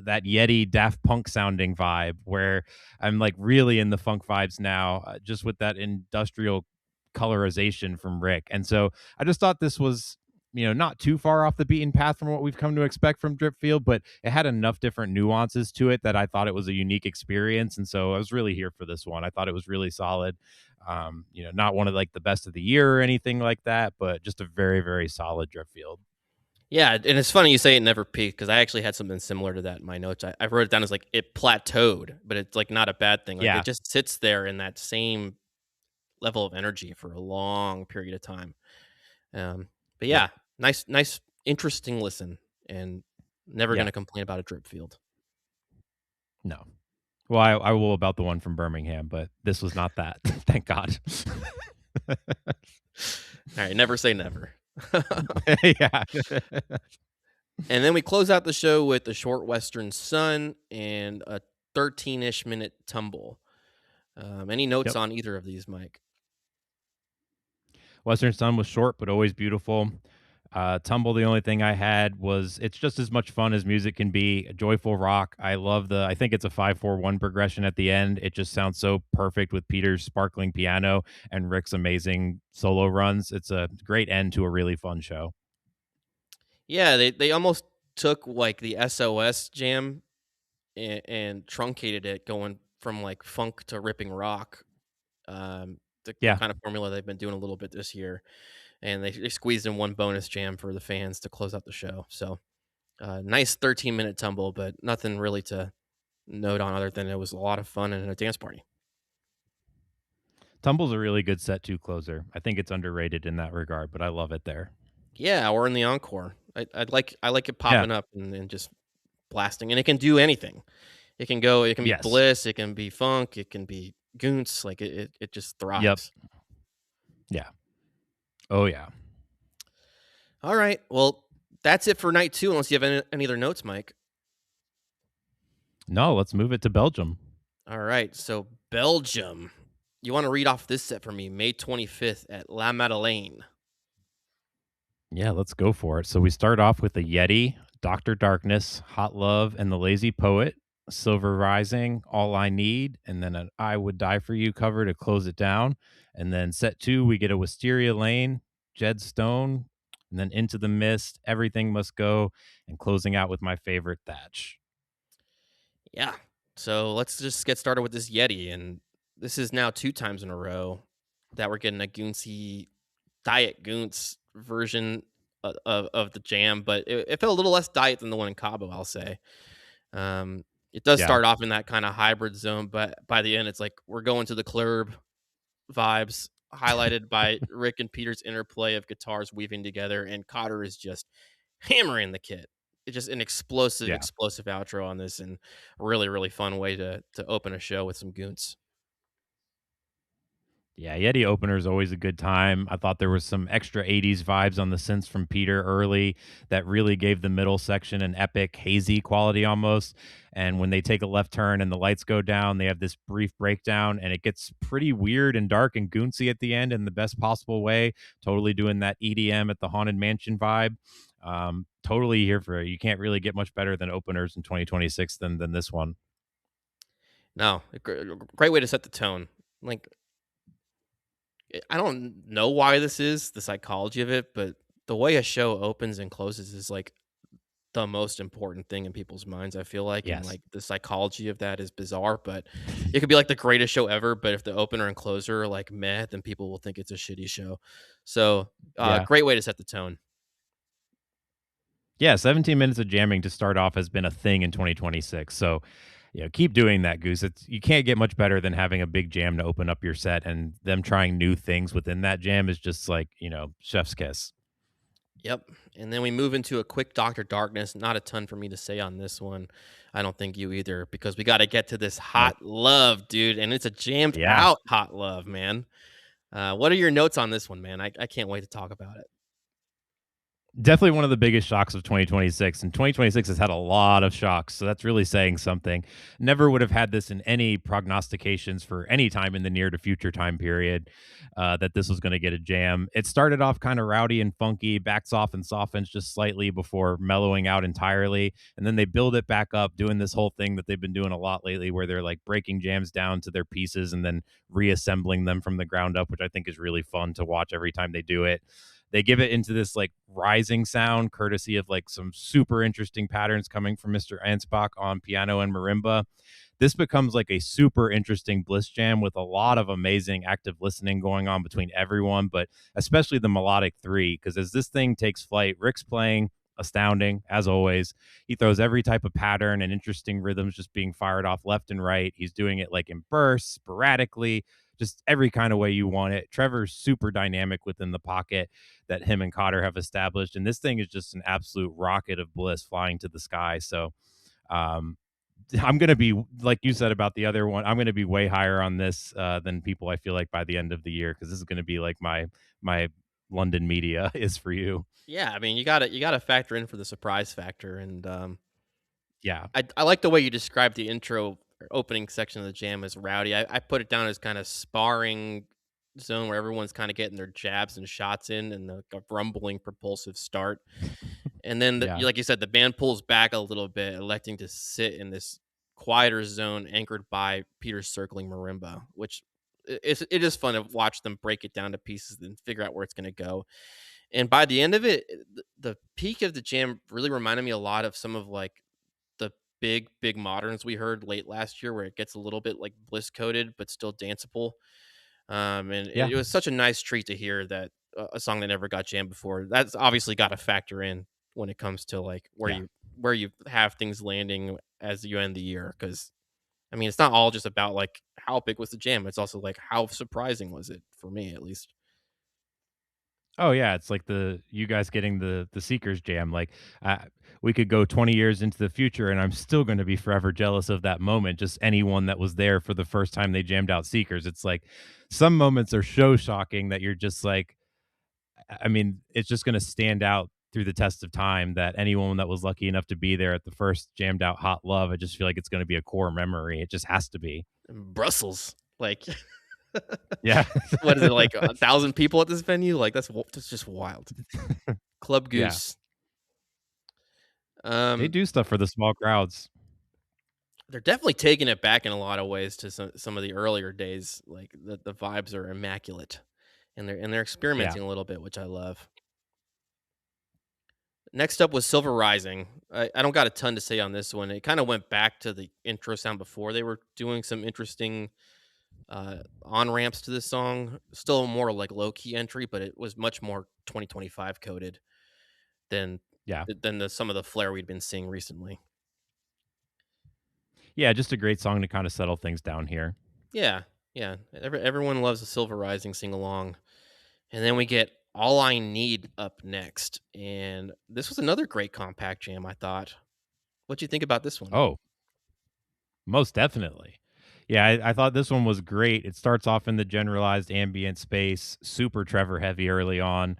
that Yeti Daft Punk sounding vibe where I'm like really in the funk vibes now, just with that industrial colorization from Rick. And so I just thought this was, not too far off the beaten path from what we've come to expect from Dripfield, but it had enough different nuances to it that I thought it was a unique experience. And so I was really here for this one. I thought it was really solid. Not one of like the best of the year or anything like that, but just a very, very solid Dripfield. Yeah, and it's funny you say it never peaked because I actually had something similar to that in my notes. I wrote it down as like it plateaued, but it's like not a bad thing. Like it Yeah. just sits there in that same level of energy for a long period of time. But Yep. yeah, nice, interesting listen, and never Yeah. gonna complain about a drip field. No. Well, I will about the one from Birmingham, but this was not that. Thank God. All right, never say never. Yeah. And then we close out the show with the short Western Sun and a 13-ish minute tumble. Any notes Yep. on either of these, Mike? Western Sun was short but always beautiful. Tumble, the only thing I had was it's just as much fun as music can be. A joyful rock. I think it's a 5-4-1 progression at the end. It just sounds so perfect with Peter's sparkling piano and Rick's amazing solo runs. It's a great end to a really fun show. Yeah, they almost took like the SOS jam and truncated it, going from like funk to ripping rock. The Yeah. kind of formula they've been doing a little bit this year, and they squeezed in one bonus jam for the fans to close out the show. So nice 13-minute tumble, but nothing really to note on other than it was a lot of fun and a dance party. Tumble's a really good set two closer. I think it's underrated in that regard, but I love it there. Yeah, or in the encore. I like it Yeah. popping up and just blasting, and it can do anything. It can go. It can be Yes. bliss. It can be funk. It can be goons. Like it just Yep. thrives. Yeah. Oh yeah. All right. Well, that's it for night two. Unless you have any other notes, Mike. No, let's move it to Belgium. All right. So Belgium. You want to read off this set for me? May 25th at La Madeleine. Yeah, let's go for it. So we start off with the Yeti, Dr. Darkness, Hot Love, and the Lazy Poet, Silver Rising, All I Need, and then an I Would Die for You cover to close it down. And then set two, we get a Wisteria Lane, Jed Stone, and then Into the Mist, Everything Must Go, and closing out with my favorite Thatch. Yeah. So let's just get started with this Yeti, and this is now 2 times in a row that we're getting a Goonsey Diet Goons version of the jam, but it felt a little less diet than the one in Cabo, I'll say. Um, it does Yeah. start off in that kinda hybrid zone, but by the end, it's like we're going to the club vibes, highlighted by Rick and Peter's interplay of guitars weaving together, and Cotter is just hammering the kit. It's just an explosive, Yeah. explosive outro on this, and really, really fun way to open a show with some goons. Yeah, Yeti opener is always a good time. I thought there was some extra 80s vibes on the synths from Peter early that really gave the middle section an epic, hazy quality almost. And when they take a left turn and the lights go down, they have this brief breakdown and it gets pretty weird and dark and goonsy at the end in the best possible way. Totally doing that EDM at the Haunted Mansion vibe. Totally here for it. You can't really get much better than openers in 2026 than this one. No, great way to set the tone. Like, I don't know why this is the psychology of it, but the way a show opens and closes is like the most important thing in people's minds, I feel like, and, Yes. like, the psychology of that is bizarre, but it could be, like, the greatest show ever, but if the opener and closer are, like, meh, then people will think it's a shitty show. So, Yeah. great way to set the tone. Yeah, 17 minutes of jamming to start off has been a thing in 2026. So, keep doing that, Goose. You can't get much better than having a big jam to open up your set, and them trying new things within that jam is just like, chef's kiss. Yep, and then we move into a quick Doctor Darkness, not a ton for me to say on this one. I don't think you either, because we gotta get to this Nope. Hot Love, dude, and it's a jammed Yeah. out Hot Love, man. What are your notes on this one, man? I can't wait to talk about it. Definitely one of the biggest shocks of 2026, and 2026 has had a lot of shocks, so that's really saying something. Never would have had this in any prognostications for any time in the near to future time period, that this was going to get a jam. It started off kind of rowdy and funky, backs off and softens just slightly before mellowing out entirely, and then they build it back up, doing this whole thing that they've been doing a lot lately, where they're like breaking jams down to their pieces and then reassembling them from the ground up, which I think is really fun to watch every time they do it. They give it into this like rising sound, courtesy of like some super interesting patterns coming from Mr. Ansbach on piano and marimba. This becomes like a super interesting bliss jam with a lot of amazing active listening going on between everyone, but especially the melodic three. Because as this thing takes flight, Rick's playing astounding as always. He throws every type of pattern and interesting rhythms just being fired off left and right. He's doing it like in bursts, sporadically, just every kind of way you want it. Trevor's super dynamic within the pocket that him and Cotter have established. And this thing is just an absolute rocket of bliss flying to the sky. So um, I'm going to be, like you said about the other one, I'm going to be way higher on this than people I feel like by the end of the year, because this is going to be like my London media is for you. Yeah, I mean, you gotta factor in for the surprise factor, and, Yeah. I like the way you described the intro or opening section of the jam as rowdy. I put it down as kinda sparring zone where everyone's kinda getting their jabs and shots in and a rumbling propulsive start. And then Yeah. like you said, the band pulls back a little bit, electing to sit in this quieter zone anchored by Peter's circling marimba, which it is fun to watch them break it down to pieces and figure out where it's gonna go. And by the end of it, the peak of the jam really reminded me a lot of some of like the big moderns we heard late last year, where it gets a little bit like bliss coated but still danceable. And Yeah. it was such a nice treat to hear that a song that never got jammed before. That's obviously got to factor in when it comes to like Yeah. where you have things landing as you end the year. Because I mean, it's not all just about like how big was the jam. It's also like how surprising was it for me, at least. Oh yeah, it's like the you guys getting the Seekers jam. Like uh, we could go 20 years into the future, and I'm still going to be forever jealous of that moment. Just anyone that was there for the first time they jammed out Seekers. It's like some moments are so shocking that you're just like, I mean, it's just going to stand out through the test of time. That anyone that was lucky enough to be there at the first jammed out Hot Love, I just feel like it's going to be a core memory. It just has to be. Brussels, like Yeah, what is it like 1,000 people at this venue? Like that's just wild. Club yeah. Goose. They Um, do stuff for the small crowds. they're definitely taking it back in a lot of ways to some of the earlier days. Like the vibes are immaculate, and they're Yeah. experimenting a little bit, which I love. Next up was Silver Rising. I don't got a ton to say on this one. It kind of went back to the intro sound before they were doing some interesting on ramps to this song. Still more like low key entry, but it was much more 2025 coded than Yeah. some of the flair we'd been seeing recently. Yeah, just a great song to kinda settle things down here. Yeah, yeah. Everyone loves a Silver Rising sing along, and then we get All I Need up next, and this was another great compact jam. I thought. What'd you think about this one? Oh, most definitely. Yeah, I thought this one was great. It starts off in the generalized ambient space, super Trevor heavy early on,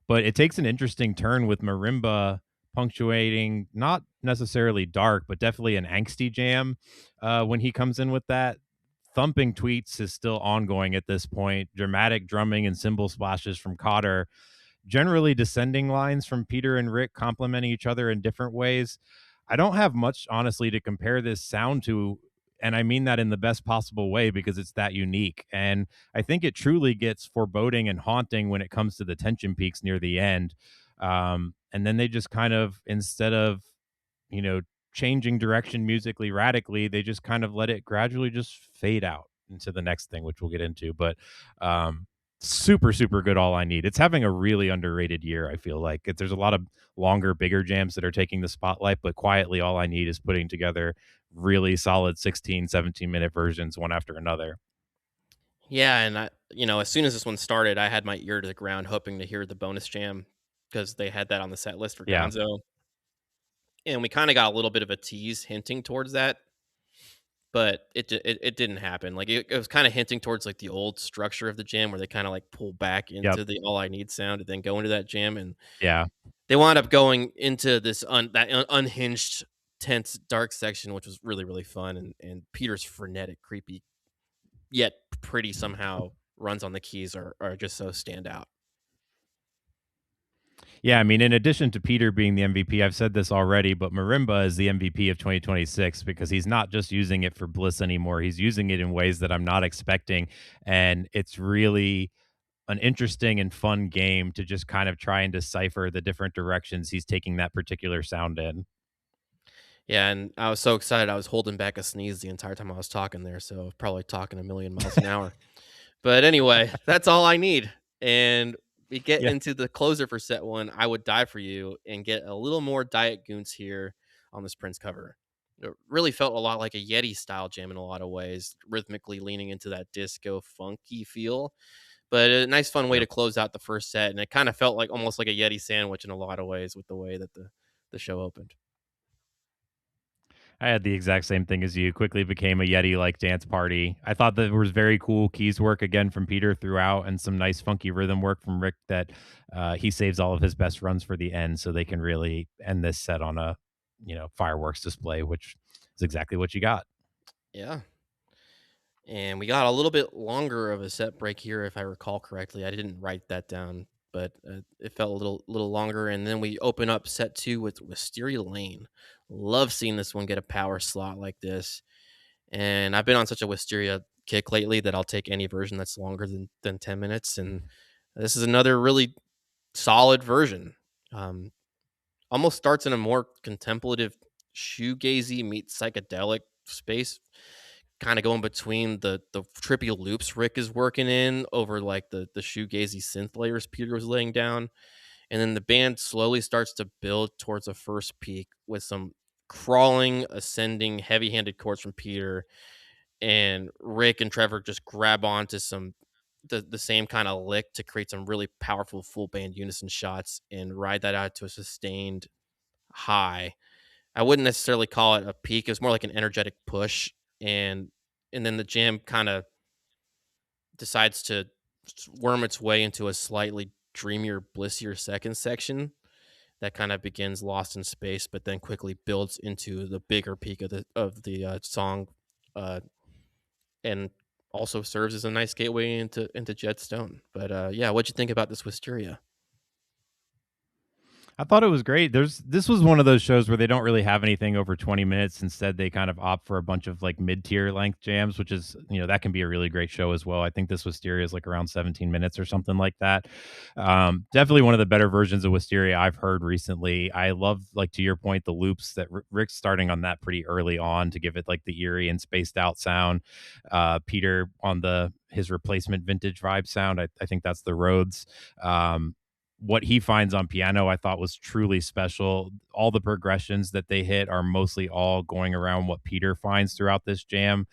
but it takes an interesting turn with marimba punctuating not necessarily dark, but definitely an angsty jam when he comes in with that. Thumping tweets is still ongoing at this point. Dramatic drumming and cymbal splashes from Cotter, generally descending lines from Peter and Rick complementing each other in different ways. I don't have much, honestly, to compare this sound to. And I mean that in the best possible way because it's that unique. And I think it truly gets foreboding and haunting when it comes to the tension peaks near the end. And then they just kind of, instead of, you know, changing direction musically radically, they just kind of let it gradually just fade out into the next thing, which we'll get into. But um, super, super good. All I need. It's having a really underrated year. I feel like there's a lot of longer, bigger jams that are taking the spotlight, but quietly, all I need is putting together really solid 16, 17-minute versions one after another. Yeah, and as soon as this one started, I had my ear to the ground, hoping to hear the bonus jam because they had that on the set list for Yeah. Gonzo, and we kind of got a little bit of a tease hinting towards that, but it didn't happen. Like it was kind of hinting towards like the old structure of the jam where they kind of like pull back Yep. into the all I need sound and then go into that jam, and Yeah. they wound up going into this unhinged, tense, dark section, which was really fun, and Peter's frenetic, creepy yet pretty somehow runs on the keys are just so stand out. Yeah, I mean, in addition to Peter being the MVP, I've said this already, but Marimba is the MVP of 2026 because he's not just using it for bliss anymore. He's using it in ways that I'm not expecting. And it's really an interesting and fun game to just kind of try and decipher the different directions he's taking that particular sound in. Yeah, and I was so excited I was holding back a sneeze the entire time I was talking there, so probably talking a million miles an hour. But anyway, that's all I need. And we get Yeah. into the closer for set one, I Would Die For You, and get a little more Diet Goons here on this Prince cover. It really felt a lot like a Yeti style jam in a lot of ways, rhythmically leaning into that disco funky feel. But a nice fun way Yep. to close out the first set. And it kind of felt like almost like a Yeti sandwich in a lot of ways with the way that the show opened. I had the exact same thing as you. Quickly became a Yeti like dance party. I thought that there was very cool keys work again from Peter throughout and some nice funky rhythm work from Rick that he saves all of his best runs for the end so they can really end this set on a, fireworks display, which is exactly what you got. Yeah. And we got a little bit longer of a set break here, if I recall correctly. I didn't write that down, but it felt a little longer. And then we open up set two with Wisteria Lane. Love seeing this one get a power slot like this. And I've been on such a Wisteria kick lately that I'll take any version that's longer than 10 minutes. And this is another really solid version. Um, Almost starts in a more contemplative, shoegazy meets psychedelic space, kind of going between the trippy loops Rick is working in over like the shoegazy synth layers Peter was laying down, and then the band slowly starts to build towards a first peak with some crawling, ascending, heavy-handed chords from Peter, and Rick and Trevor just grab onto the same kind of lick to create some really powerful full band unison shots and ride that out to a sustained high. I wouldn't necessarily call it a peak. It was more like an energetic push, and then the jam kind of decides to worm its way into a slightly dreamier, blissier second section that kind of begins lost in space, but then quickly builds into the bigger peak of the song, uh, and also serves as a nice gateway into Jet Stone. But yeah, what'd you think about this Wisteria? I thought it was great. This was one of those shows where they don't really have anything over 20 minutes. Instead, they kind of opt for a bunch of like mid-tier length jams, which is, that can be a really great show as well. I think this Wisteria is like around 17 minutes or something like that. Definitely one of the better versions of Wisteria I've heard recently. I love, like to your point, the loops that Rick's starting on that pretty early on to give it like the eerie and spaced out sound. Peter on the his replacement vintage vibe sound. I think that's the Rhodes. What he finds on piano I thought was truly special. All the progressions that they hit are mostly all going around what Peter finds throughout this jam.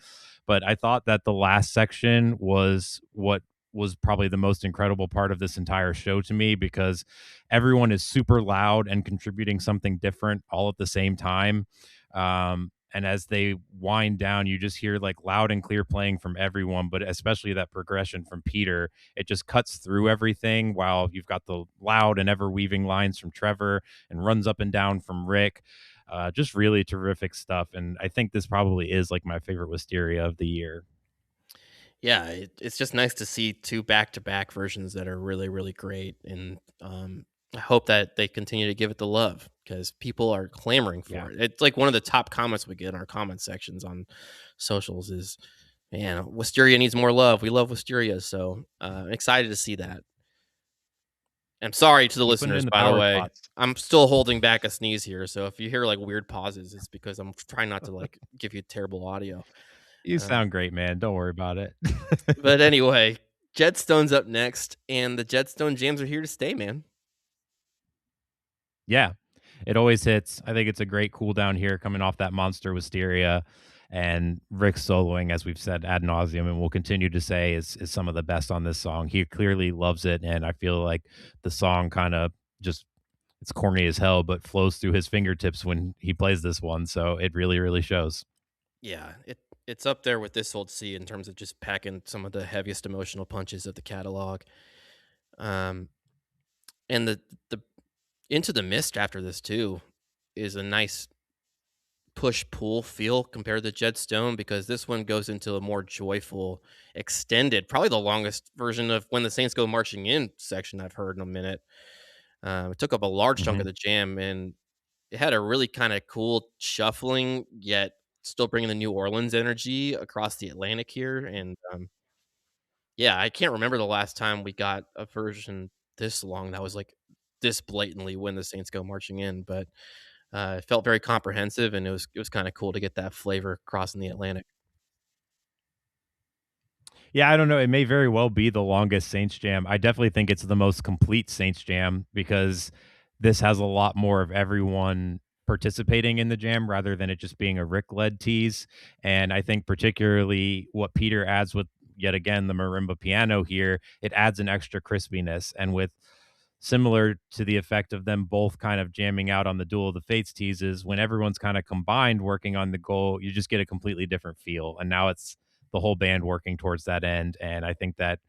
But I thought that the last section was what was probably the most incredible part of this entire show to me, because everyone is super loud and contributing something different all at the same time. And as they wind down, you just hear like loud and clear playing from everyone, but especially that progression from Peter. It just cuts through everything, while you've got the loud and ever weaving lines from Trevor and runs up and down from Rick. Just really terrific stuff. And I think this probably is like my favorite Wisteria of the year. Yeah, it's just nice to see two back-to-back versions that are really, really great, and I hope that they continue to give it the love because people are clamoring Yeah. for it. It's like one of the top comments we get in our comment sections on socials is, "Man, Wisteria needs more love. We love Wisteria." So I'm excited to see that. I'm sorry to the Keep putting it listeners, in the by the power way. spots. I'm still holding back a sneeze here, so if you hear like weird pauses, it's because I'm trying not to like give you terrible audio. You Um, sound great, man. Don't worry about it. But anyway, Jetstone's up next, and the Jetstone jams are here to stay, man. Yeah, it always hits. I think it's a great cool down here coming off that monster Wisteria, and Rick soloing, as we've said ad nauseum, and we'll continue to say is some of the best on this song. He clearly loves it, and I feel like the song kind of just it's corny as hell, but flows through his fingertips when he plays this one. So it really, really shows. Yeah, it's up there with This Old Sea in terms of just packing some of the heaviest emotional punches of the catalog. Um, and the Into the Mist after this too is a nice push pull feel compared to Jetstone because this one goes into a more joyful, extended, probably the longest version of When the Saints Go Marching In section I've heard in a minute. It took up a large chunk of Hmm. the jam, and it had a really kind of cool shuffling, yet still bringing the New Orleans energy across the Atlantic here. And yeah, I can't remember the last time we got a version this long that was like this blatantly When the Saints Go Marching In, but it felt very comprehensive, and it was kind of cool to get that flavor crossing the Atlantic. Yeah, I don't know. It may very well be the longest Saints jam. I definitely think it's the most complete Saints jam because this has a lot more of everyone participating in the jam rather than it just being a Rick led tease. And I think particularly what Peter adds with yet again the marimba piano here, it adds an extra crispiness. And with similar to the effect of them both kind of jamming out on the Duel of the Fates teases, when everyone's kind of combined working on the goal, you just get a completely different feel. And now it's the whole band working towards that end. And I think that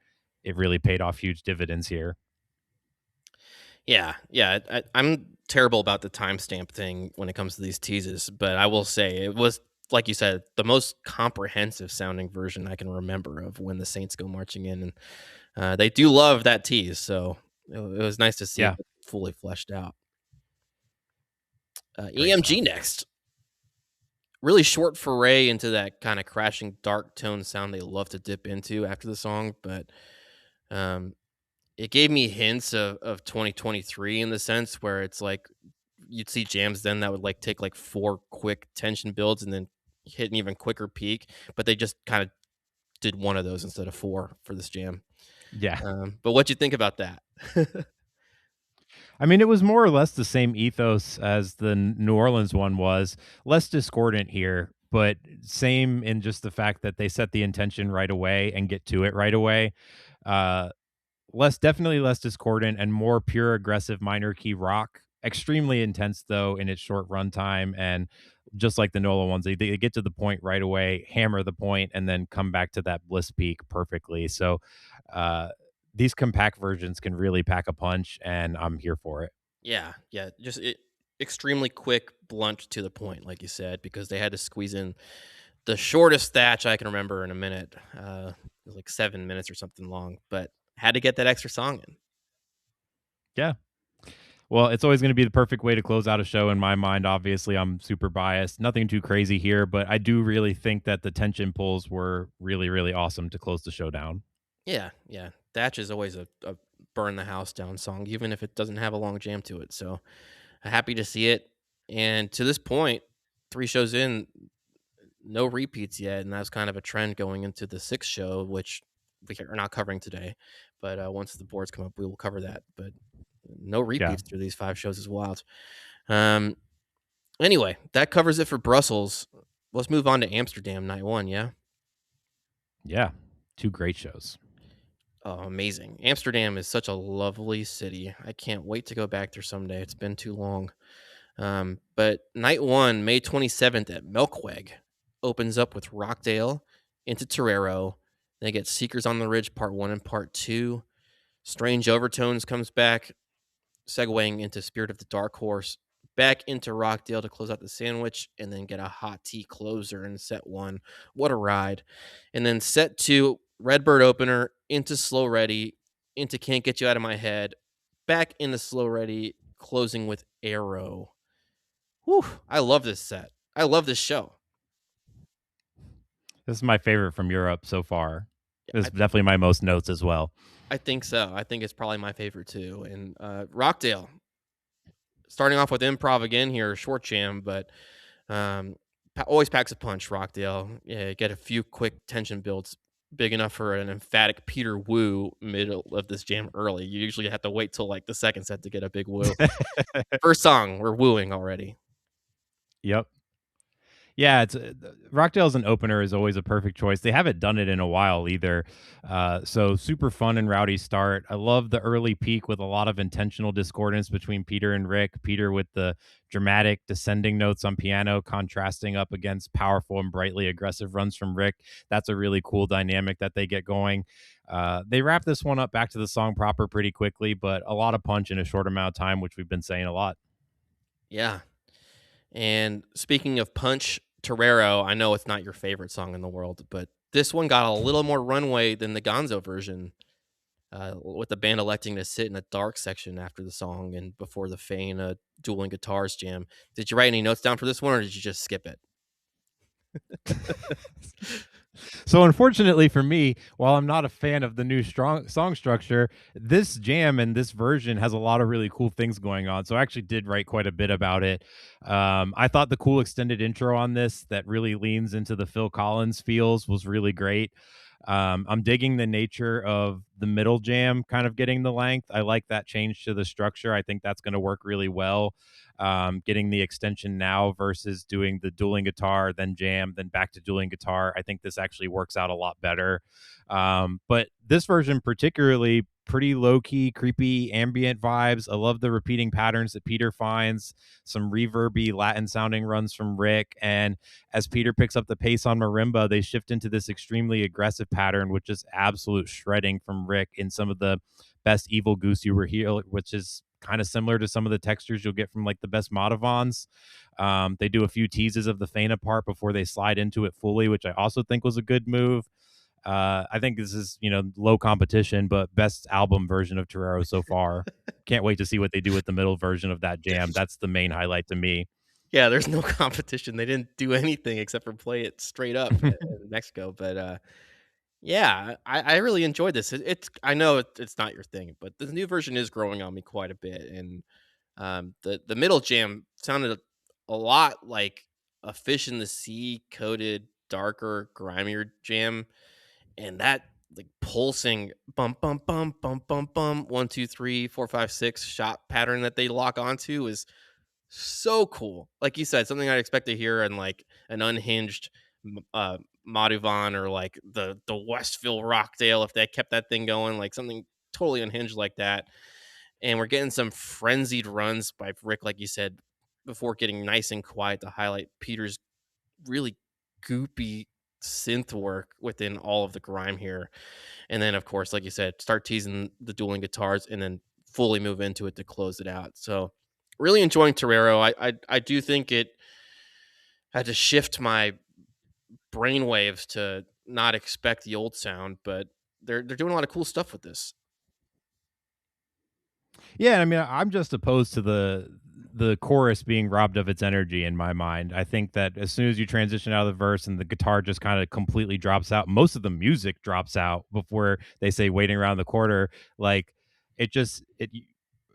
it really paid off huge dividends here. Yeah, yeah. I'm terrible about the timestamp thing when it comes to these teases, but I will say it was, like you said, the most comprehensive sounding version I can remember of When the Saints Go Marching In, and they do love that tease, so it was nice to see it Yeah, fully fleshed out. great EMG stuff. next, really short foray into that kind of crashing dark tone sound they love to dip into after the song, but um, it gave me hints of 2023 in the sense where it's like you'd see jams then that would like take like four quick tension builds and then hit an even quicker peak, but they just kind of did one of those instead of four for this jam. Yeah. But what you think about that? I mean, it was more or less the same ethos as the New Orleans one was, less discordant here, but same in just the fact that they set the intention right away and get to it right away. Uh, definitely less discordant and more pure aggressive minor key rock. Extremely intense though in its short runtime, and just like the Nola ones, they get to the point right away, hammer the point, and then come back to that bliss peak perfectly. So uh, these compact versions can really pack a punch, and I'm here for it. Yeah, yeah, just extremely quick, blunt, to the point, like you said, because they had to squeeze in the shortest thatch I can remember in a minute. It was like 7 minutes or something long, but had to get that extra song in. Yeah. Well, it's always going to be the perfect way to close out a show in my mind. Obviously, I'm super biased. Nothing too crazy here, but I do really think that the tension pulls were really, really awesome to close the show down. Yeah, yeah. Thatch is always a burn the house down song, even if it doesn't have a long jam to it. So happy to see it. And to this point, 3 shows in, no repeats yet, and that's kind of a trend going into the 6th show, which we are not covering today. But once the boards come up, we will cover that. But no Yeah. repeats through these 5 shows is wild. Um, anyway, that covers it for Brussels. Let's move on to Amsterdam night one. Yeah. Yeah. Two great shows. Oh, amazing. Amsterdam is such a lovely city. I can't wait to go back there someday. It's been too long. But night one, May 27th at Melkweg, opens up with Rockdale into Torero. Then get Seekers on the Ridge Part 1 and Part 2. Strange Overtones comes back, segueing into Spirit of the Dark Horse, back into Rockdale to close out the sandwich, and then get a hot tea closer in set one. What a ride. And then set two, Redbird opener, into Slow Ready, into Can't Get You Out of My Head, back into Slow Ready, closing with Arrow. Whew, I love this set. I love this show. This is my favorite from Europe so far. Yeah, This is definitely my most notes as well. I think so. I think it's probably my favorite too. And Rockdale, starting off with improv again here, short jam, but Um, always packs a punch, Rockdale. Yeah, get a few quick tension builds big enough for an emphatic Peter Woo middle of this jam early. You usually have to wait till like the second set to get a big woo. First song, we're wooing already. Yep. Yeah, it's Rockdale as an opener is always a perfect choice. They haven't done it in a while either. So super fun and rowdy start. I love the early peak with a lot of intentional discordance between Peter and Rick. Peter with the dramatic descending notes on piano contrasting up against powerful and brightly aggressive runs from Rick. That's a really cool dynamic that they get going. They wrap this one up back to the song proper pretty quickly, but a lot of punch in a short amount of time, which we've been saying a lot. Yeah. And speaking of punch, Torero, I know it's not your favorite song in the world, but this one got a little more runway than the Gonzo version. With the band electing to sit in a dark section after the song and before the Fane dueling guitars jam. Did you write any notes down for this one, or did you just skip it? So unfortunately for me, while I'm not a fan of the new strong song structure, this jam and this version has a lot of really cool things going on. So I actually did write quite a bit about it. I thought the cool extended intro on this that really leans into the Phil Collins feels was really great. I'm digging the nature of the middle jam kind of getting the length. I like that change to the structure. I think that's going to work really well. Getting the extension now versus doing the dueling guitar, then jam, then back to dueling guitar. I think this actually works out a lot better. But this version, particularly, pretty low key, creepy, ambient vibes. I love the repeating patterns that Peter finds, some reverby, Latin sounding runs from Rick. And as Peter picks up the pace on marimba, they shift into this extremely aggressive pattern, which is absolute shredding from Rick in some of the best evil Goose you were here, which is kind of similar to some of the textures you'll get from like the best Madavans. They do a few teases of the Fana part before they slide into it fully, which I also think was a good move. I think this is, low competition, but best album version of Torero so far. Can't wait to see what they do with the middle version of that jam. That's the main highlight to me. Yeah, there's no competition. They didn't do anything except for play it straight up in Mexico. But yeah, I really enjoyed this. It's I know it's not your thing, but the new version is growing on me quite a bit. And the middle jam sounded a lot like a Fish in the Sea coated, darker, grimier jam, and that like pulsing bump bump bump bump bump bump 1 2 3 4 5 6 shot pattern that they lock onto is so cool. Like you said, something I'd expect to hear in like an unhinged Madhuvan or like the Westville Rockdale if they kept that thing going, like something totally unhinged like that. And we're getting some frenzied runs by Rick, like you said, before getting nice and quiet to highlight Peter's really goopy synth work within all of the grime here. And then, of course, like you said, start teasing the dueling guitars and then fully move into it to close it out. So, really enjoying Torero. I do think it had to shift my brainwaves to not expect the old sound, but they're doing a lot of cool stuff with this. Yeah, I mean, I'm just opposed to the chorus being robbed of its energy in my mind. I think that as soon as you transition out of the verse and the guitar just kind of completely drops out, most of the music drops out before they say waiting around the corner. Like it just it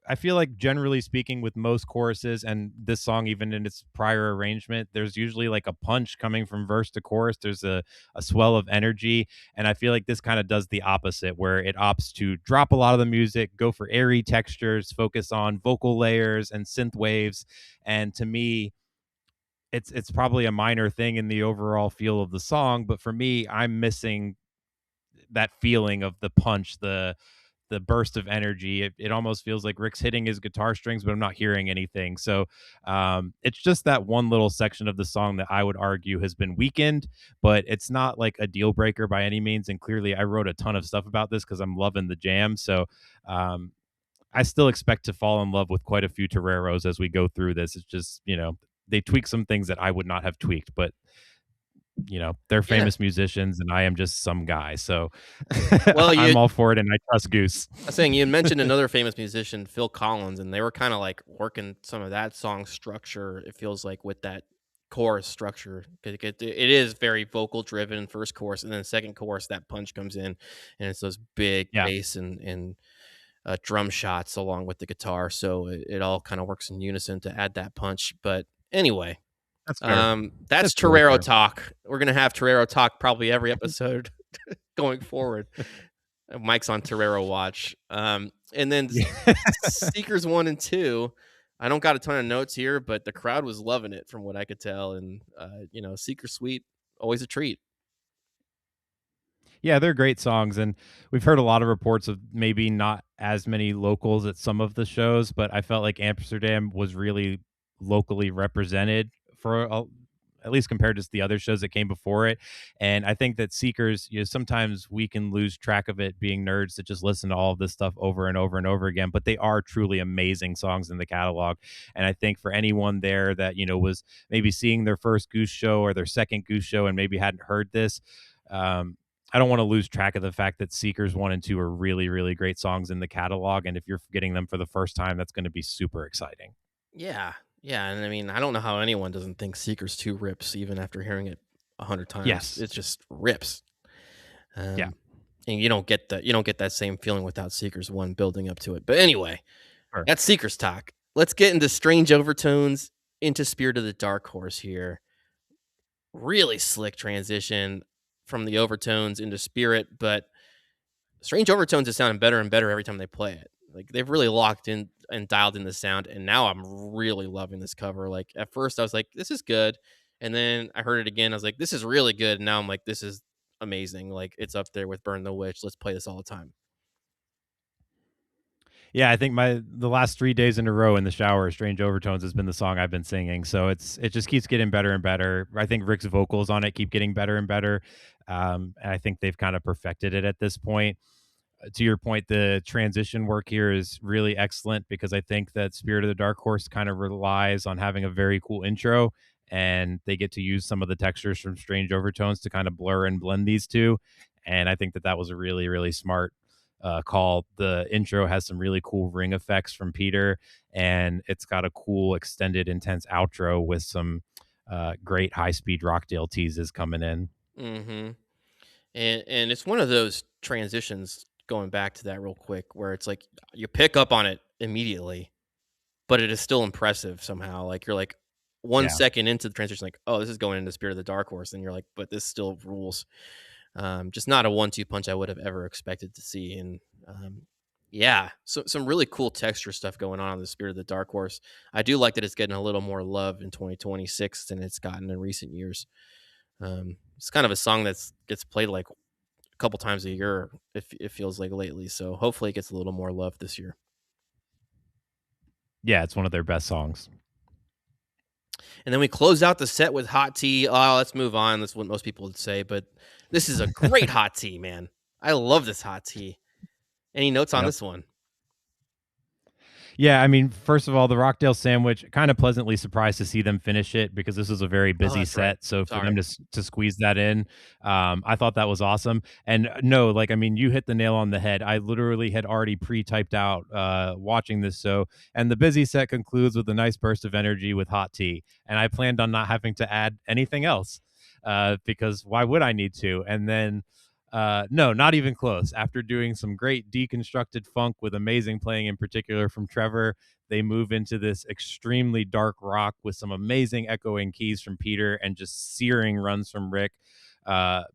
I feel like generally speaking with most choruses and this song even in its prior arrangement, there's usually like a punch coming from verse to chorus. There's a swell of energy. And I feel like this kind of does the opposite, where it opts to drop a lot of the music, go for airy textures, focus on vocal layers and synth waves. And to me, it's probably a minor thing in the overall feel of the song, but for me, I'm missing that feeling of the punch, the burst of energy. It almost feels like Rick's hitting his guitar strings, but I'm not hearing anything. So it's just that one little section of the song that I would argue has been weakened, but it's not like a deal breaker by any means. And clearly, I wrote a ton of stuff about this because I'm loving the jam. So um, I still expect to fall in love with quite a few Toreros as we go through this. It's just, they tweak some things that I would not have tweaked, but they're Yeah. famous musicians and I am just some guy. So Well, I'm all for it and I trust Goose. I was saying you had mentioned another famous musician, Phil Collins, and they were kind of like working some of that song structure. It feels like with that chorus structure, 'cause it is very vocal driven first chorus, and then second chorus that punch comes in, and it's those big Yeah, bass and drum shots along with the guitar. So it all kind of works in unison to add that punch. But anyway, that's fair. that's That's really Torero fair. talk. We're gonna have Torero talk probably every episode going forward. Mike's on Torero watch. And then Yeah. Seekers 1 and 2, I don't got a ton of notes here, but the crowd was loving it from what I could tell. And, Seeker Suite, always a treat. Yeah, they're great songs, and we've heard a lot of reports of maybe not as many locals at some of the shows, but I felt like Amsterdam was really locally represented for at least compared to the other shows that came before it. And I think that Seekers, sometimes we can lose track of it being nerds that just listen to all of this stuff over and over and over again, but they are truly amazing songs in the catalog. And I think for anyone there that, was maybe seeing their first Goose show or their second Goose show and maybe hadn't heard this, um, I don't want to lose track of the fact that Seekers 1 and 2 are really, really great songs in the catalog. And if you're getting them for the first time, that's going to be super exciting. Yeah. Yeah. And I mean, I don't know how anyone doesn't think Seekers 2 rips even after hearing it 100 times. Yes. It just rips. Yeah. Um, and you don't get that same feeling without Seekers 1 building up to it. But anyway, Sure. that's Seekers talk. Let's get into strange overtones, into Spirit of the Dark Horse here. Really slick transition from the overtones into Spirit, but strange overtones is sounding better and better every time they play it. Like they've really locked in and dialed in the sound, and now I'm really loving this cover. Like at first I was like, this is good. And then I heard it again. I was like, this is really good. And now I'm like, this is amazing. Like it's up there with Burn the Witch. Let's play this all the time. Yeah, I think the last 3 days in a row in the shower, "Strange Overtones" has been the song I've been singing. So it just keeps getting better and better. I think Rick's vocals on it keep getting better and better. And I think they've kind of perfected it at this point. To your point, the transition work here is really excellent because I think that Spirit of the Dark Horse kind of relies on having a very cool intro, and they get to use some of the textures from Strange Overtones to kind of blur and blend these two. And I think that that was a really, really smart call. The intro has some really cool ring effects from Peter, and it's got a cool, extended, intense outro with some great high speed Rockdale teases coming in. Mm-hmm. And it's one of those transitions, going back to that real quick, where it's like you pick up on it immediately, but it is still impressive somehow. Like you're like one Yeah. second into the transition, like, oh, this is going into Spirit of the Dark Horse, and you're like, but this still rules. Just not a 1-2 punch I would have ever expected to see. And yeah, so some really cool texture stuff going on in the Spirit of the Dark Horse. I do like that it's getting a little more love in 2026 than it's gotten in recent years. It's kind of a song that's gets played like a couple times a year. It feels like lately. So hopefully it gets a little more love this year. Yeah, it's one of their best songs. And then we close out the set with Hot Tea. Oh, let's move on. That's what most people would say, but this is a great Hot Tea, man. I love this Hot Tea. Any notes on Yep. this one? Yeah, I mean, first of all, the Rockdale sandwich, kind of pleasantly surprised to see them finish it because this was a very Oh, busy that's right. set. So for them Sorry. to squeeze that in, I thought that was awesome. And no, like I mean, you hit the nail on the head. I literally had already pre-typed out watching this show, and the busy set concludes with a nice burst of energy with hot tea. And I planned on not having to add anything else because why would I need to? And then no, not even close. After doing some great deconstructed funk with amazing playing in particular from Trevor, they move into this extremely dark rock with some amazing echoing keys from Peter and just searing runs from Rick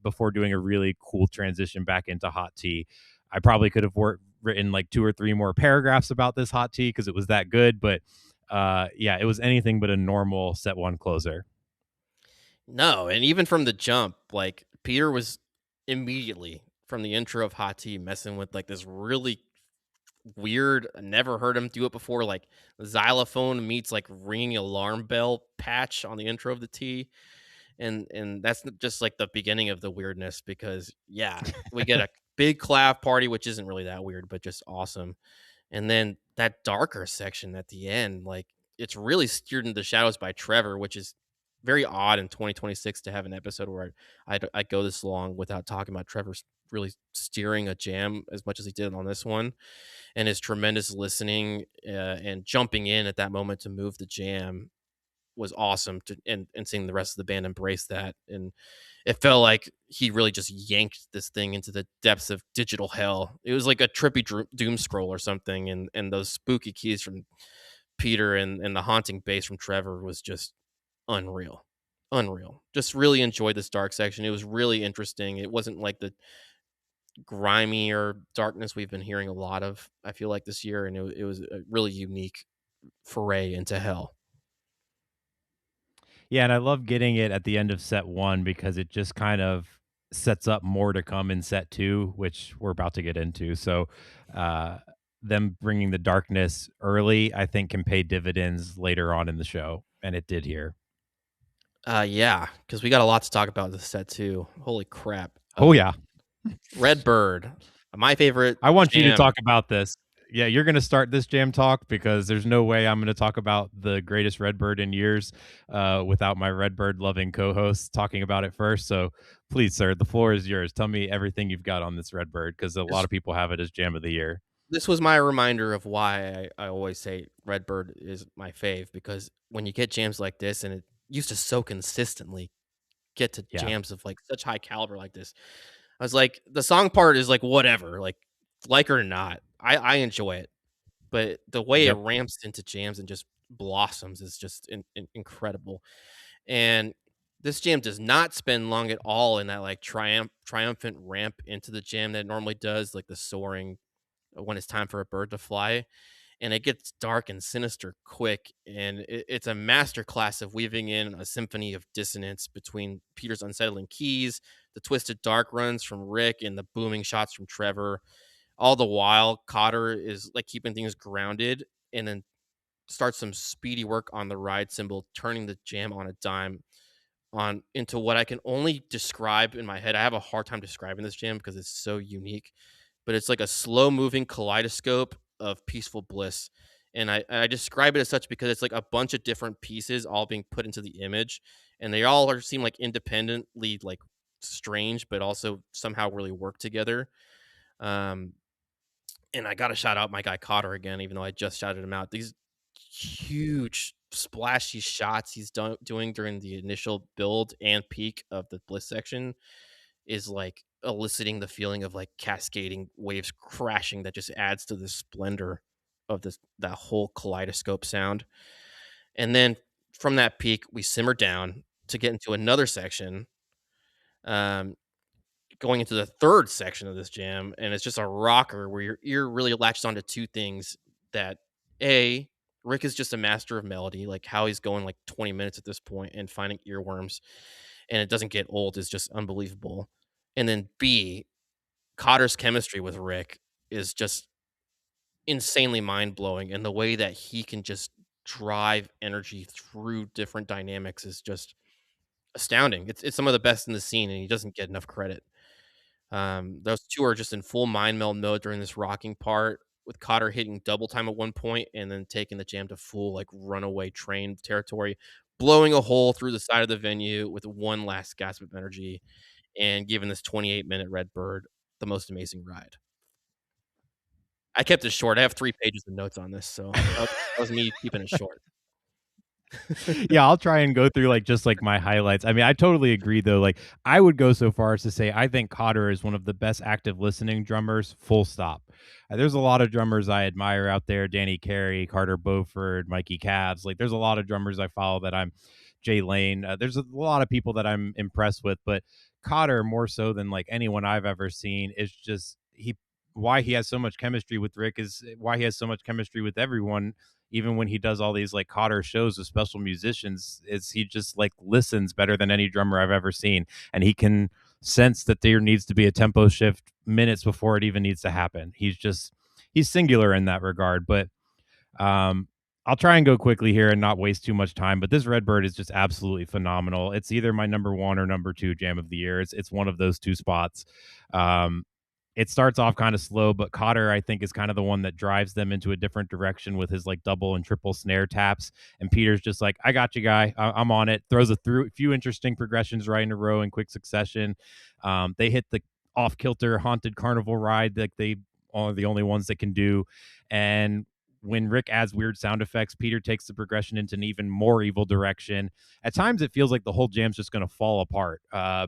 before doing a really cool transition back into Hot Tea. I probably could have written like two or three more paragraphs about this Hot Tea because it was that good, but yeah, it was anything but a normal set one closer. No, and even from the jump, like, Peter was immediately from the intro of Hot Tea messing with, like, this really weird, never heard him do it before, like, xylophone meets, like, ringing alarm bell patch on the intro of the tea, and that's just, like, the beginning of the weirdness because, yeah, we get a big clap party, which isn't really that weird, but just awesome. And then that darker section at the end, like, it's really steered into the shadows by Trevor, which is very odd in 2026 to have an episode where I go this long without talking about Trevor really steering a jam as much as he did on this one, and his tremendous listening and jumping in at that moment to move the jam was awesome to and seeing the rest of the band embrace that, and it felt like he really just yanked this thing into the depths of digital hell. It was like a trippy doom scroll or something, and those spooky keys from Peter and the haunting bass from Trevor was just unreal. Unreal. Just really enjoyed this dark section. It was really interesting. It wasn't like the grimier darkness we've been hearing a lot of, I feel like this year, and it was a really unique foray into hell. Yeah, and I love getting it at the end of set one because it just kind of sets up more to come in set two, which we're about to get into. So, uh, them bringing the darkness early, I think, can pay dividends later on in the show, and it did here. Yeah, because we got a lot to talk about in this set too. Holy crap. Oh yeah, Redbird, my favorite I want you to jam. talk about this. Yeah, you're going to start this jam talk because there's no way I'm going to talk about the greatest Redbird in years without my Redbird loving co-host talking about it first. So please, sir, the floor is yours. Tell me everything you've got on this Redbird because a lot This of people have it as jam of the year. this was my reminder of why I always say Redbird is my fave, because when you get jams like this and it used to so consistently get to Yeah. jams of, like, such high caliber like this, I was like, the song part is, like, whatever, like it or not, I enjoy it, but the way it Yep. ramps into jams and just blossoms is just incredible. And this jam does not spend long at all in that like triumphant ramp into the jam that it normally does, like the soaring when it's time for a bird to fly. And it gets dark and sinister quick. And it's a master class of weaving in a symphony of dissonance between Peter's unsettling keys, the twisted dark runs from Rick, and the booming shots from Trevor. All the while, Cotter is like keeping things grounded and then starts some speedy work on the ride cymbal, turning the jam on a dime on into what I can only describe in my head. I have a hard time describing this jam because it's so unique, but it's like a slow moving kaleidoscope of peaceful bliss. And I describe it as such because it's like a bunch of different pieces all being put into the image, and they all seem like independently like strange, but also somehow really work together. Um, and I got to shout out my guy Cotter again, even though I just shouted him out. These huge splashy shots he's doing during the initial build and peak of the bliss section is like eliciting the feeling of like cascading waves crashing that just adds to the splendor of this that whole kaleidoscope sound. And then from that peak, we simmer down to get into another section. Um, Going into the third section of this jam, and it's just a rocker where your ear really latches onto two things that A, Rick is just a master of melody, like how he's going like 20 minutes at this point and finding earworms, and it doesn't get old is just unbelievable. And then B, Cotter's chemistry with Rick is just insanely mind blowing, and the way that he can just drive energy through different dynamics is just astounding. It's some of the best in the scene, and he doesn't get enough credit. Those 2 are just in full mind meld mode during this rocking part. with Cotter hitting double time at one point and then taking the jam to full like runaway train territory, blowing a hole through the side of the venue with one last gasp of energy and giving this 28-minute Redbird the most amazing ride. I kept it short. I have 3 pages of notes on this, so that was me keeping it short. Yeah, I'll try and go through like just like my highlights. I mean, I totally agree though. Like I would go so far as to say I think Cotter is one of the best active listening drummers, full stop. There's a lot of drummers I admire out there, Danny Carey, Carter Beauford, Mikey Cavs. Like there's a lot of drummers I follow that I'm Jay Lane. There's a lot of people that I'm impressed with, but Cotter more so than like anyone I've ever seen is just he why he has so much chemistry with Rick is why he has so much chemistry with everyone even when he does all these like Cotter shows with special musicians, is he just like listens better than any drummer I've ever seen. And he can sense that there needs to be a tempo shift minutes before it even needs to happen. He's singular in that regard. But um I'll try and go quickly here and not waste too much time, but this Redbird is just absolutely phenomenal. It's either my number one or number two jam of the year. It's one of those two spots. Um, it starts off kind of slow, but Cotter, I think, is kind of the one that drives them into a different direction with his like double and triple snare taps. And Peter's just like, I got you, guy. I'm on it. Throws a few interesting progressions right in a row in quick succession. They hit the off kilter haunted carnival ride that they are the only ones that can do. And when Rick adds weird sound effects, Peter takes the progression into an even more evil direction. At times, it feels like the whole jam's just going to fall apart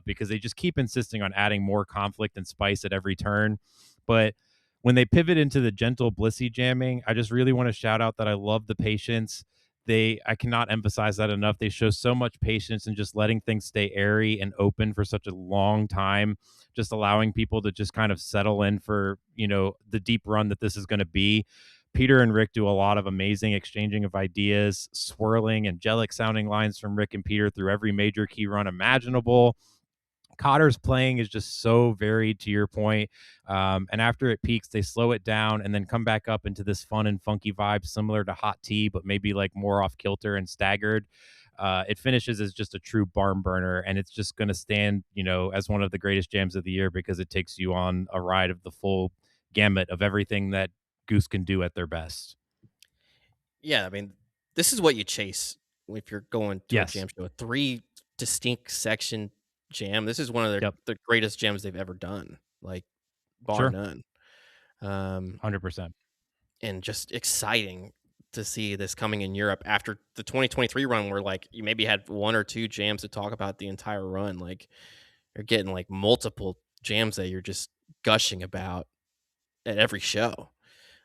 because they just keep insisting on adding more conflict and spice at every turn. But when they pivot into the gentle, blissy jamming, I just really want to shout out that I love the patience. I cannot emphasize that enough. They show so much patience and just letting things stay airy and open for such a long time, just allowing people to just kind of settle in for, the deep run that this is going to be. Peter and Rick do a lot of amazing exchanging of ideas, swirling, angelic sounding lines from Rick and Peter through every major key run imaginable. Cotter's playing is just so varied to your point. And after it peaks, they slow it down and then come back up into this fun and funky vibe, similar to Hot Tea, but maybe like more off kilter and staggered. It finishes as just a true barn burner, and it's just going to stand, as one of the greatest jams of the year because it takes you on a ride of the full gamut of everything that Goose can do at their best. Yeah, I mean, this is what you chase if you're going to a Yes. jam show. A 3 distinct section jam. This is one of Yep. the greatest jams they've ever done, like, bar Sure. none. Um, 100%. and just exciting to see this coming in Europe after the 2023 run where, like, you maybe had 1 or 2 jams to talk about the entire run, like, you're getting, like, multiple jams that you're just gushing about at every show.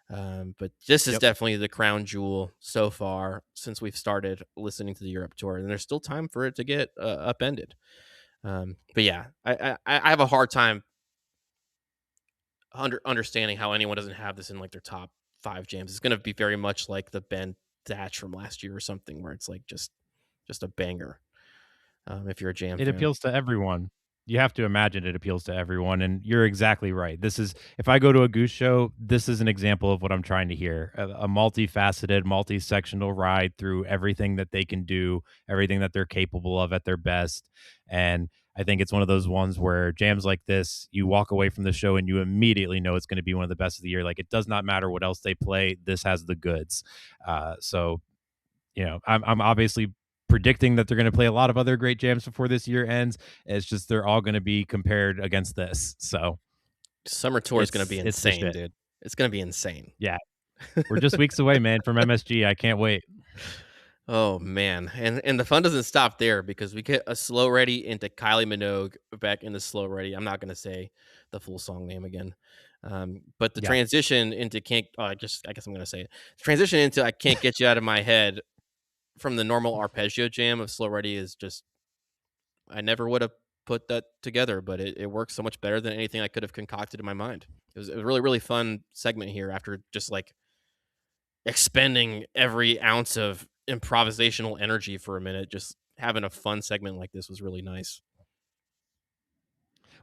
But this is Yep. definitely the crown jewel so far since we've started listening to the Europe tour, and there's still time for it to get upended. But yeah, I have a hard time understanding how anyone doesn't have this in like their top 5 jams. It's going to be very much like the Ben Thatch from last year or something, where it's like just a banger. If you're a jam It fan. appeals to everyone. You have to imagine it appeals to everyone, and you're exactly right. This is if I go to a Goose show, this is an example of what I'm trying to hear. A multifaceted, multi-sectional ride through everything that they can do, everything that they're capable of at their best. And I think it's one of those ones where jams like this, you walk away from the show and you immediately know it's going to be one of the best of the year. Like it does not matter what else they play, this has the goods. So I'm obviously predicting that they're going to play a lot of other great jams before this year ends. It's just they're all going to be compared against this. So Summer tour is going to be it's the insane, shit. dude. It's going to be insane. Yeah, we're just weeks away, man, from MSG. I can't wait. Oh man, and the fun doesn't stop there because we get a slow ready into Kylie Minogue back in the slow ready. I'm not gonna say the full song name again, but the Yeah. transition into can't. I guess I'm gonna say it. Transition into I can't get you out of my head from the normal arpeggio jam of slow ready is just I never would have put that together, but it works so much better than anything I could have concocted in my mind. It was a really fun segment here after just like expending every ounce of improvisational energy for a minute. Just having a fun segment like this was really nice.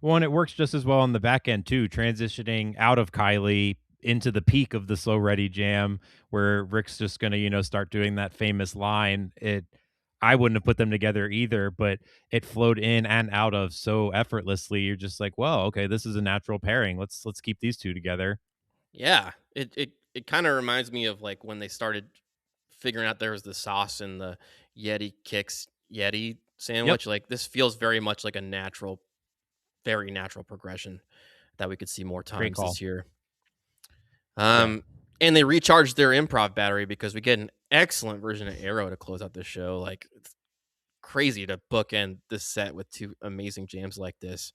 Well, and it works just as well on the back end too, transitioning out of Kylie into the peak of the slow ready jam where Rick's just gonna, start doing that famous line. I wouldn't have put them together either, but it flowed in and out of so effortlessly. You're just like, well, okay, this is a natural pairing. Let's keep these two together. Yeah, it it kind of reminds me of like when they started figuring out there was the sauce in the Yeti Kicks Yeti Yep, sandwich. Like this feels very much like a natural, very natural progression that we could see more great times call. this year. Yeah. Um, and they recharged their improv battery because we get an excellent version of Arrow to close out the show. Like it's crazy to bookend this set with two amazing jams like this.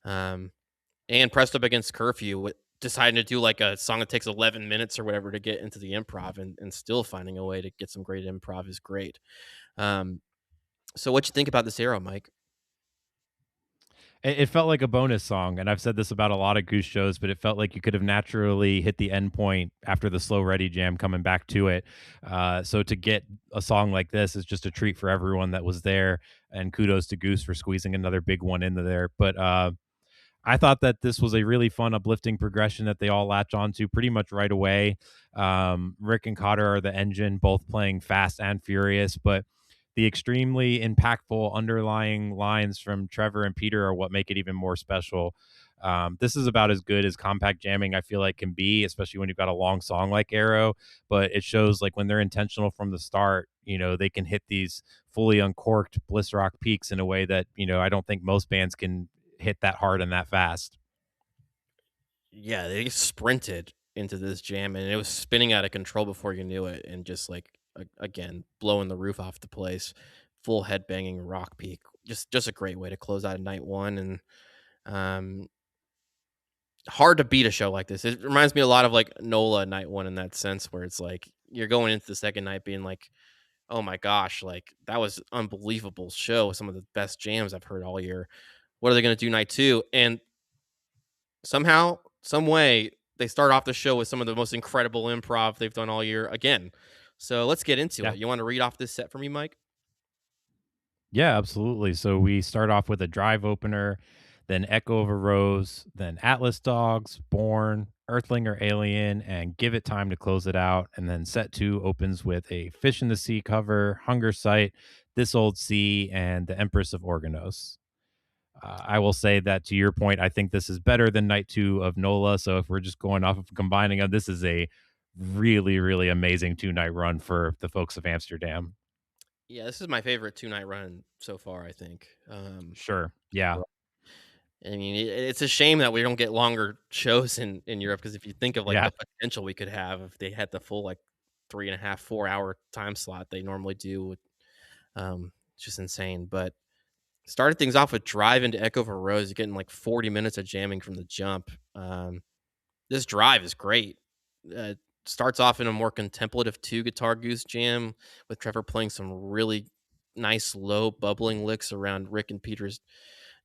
Um, and pressed up against curfew with deciding to do like a song that takes 11 minutes or whatever to get into the improv and still finding a way to get some great improv is great. Um, so what you think about this Arrow, Mike? It felt like a bonus song, and I've said this about a lot of Goose shows, but it felt like you could have naturally hit the end point after the slow ready jam coming back to it. So to get a song like this is just a treat for everyone that was there, and kudos to Goose for squeezing another big one into there. But I thought that this was a really fun, uplifting progression that they all latch onto pretty much right away. Rick and Cotter are the engine, both playing fast and furious, but the extremely impactful underlying lines from Trevor and Peter are what make it even more special. This is about as good as compact jamming I feel like can be, especially when you've got a long song like Arrow. But it shows like when they're intentional from the start, they can hit these fully uncorked bliss rock peaks in a way that I don't think most bands can hit that hard and that fast. Yeah, they sprinted into this jam and it was spinning out of control before you knew it, and just like again blowing the roof off the place. Full head banging rock peak. Just a great way to close out night one, and um, hard to beat a show like this. It reminds me a lot of like NOLA night one in that sense, where it's like you're going into the second night being like, oh my gosh, like that was unbelievable show. Some of the best jams I've heard all year. What are they going to do night two? And somehow, some way, they start off the show with some of the most incredible improv they've done all year again. So let's get into Yeah. it. You want to read off this set for me, Mike? Yeah, absolutely. So we start off with a drive opener, then Echo of a Rose, then Atlas Dogs, Born, Earthling or Alien, and Give It Time to close it out. And then set two opens with a Fish in the Sea cover, Hunger Sight, This Old Sea, and The Empress of Organos. I will say that to your point, I think this is better than night two of NOLA. So if we're just going off of combining them, this is a really, really amazing 2 night run for the folks of Amsterdam. Yeah, this is my favorite 2 night run so far, I think. Sure. Yeah. I mean, it's a shame that we don't get longer shows in Europe, because if you think of like Yeah. the potential we could have if they had the full like 3.5, 4 hour time slot they normally do, it's just insane. But started things off with Drive into Echo for Rose. You're getting like 40 minutes of jamming from the jump. This drive is great. Uh, Starts off in a more contemplative two guitar Goose jam with Trevor playing some really nice low bubbling licks around Rick and Peter's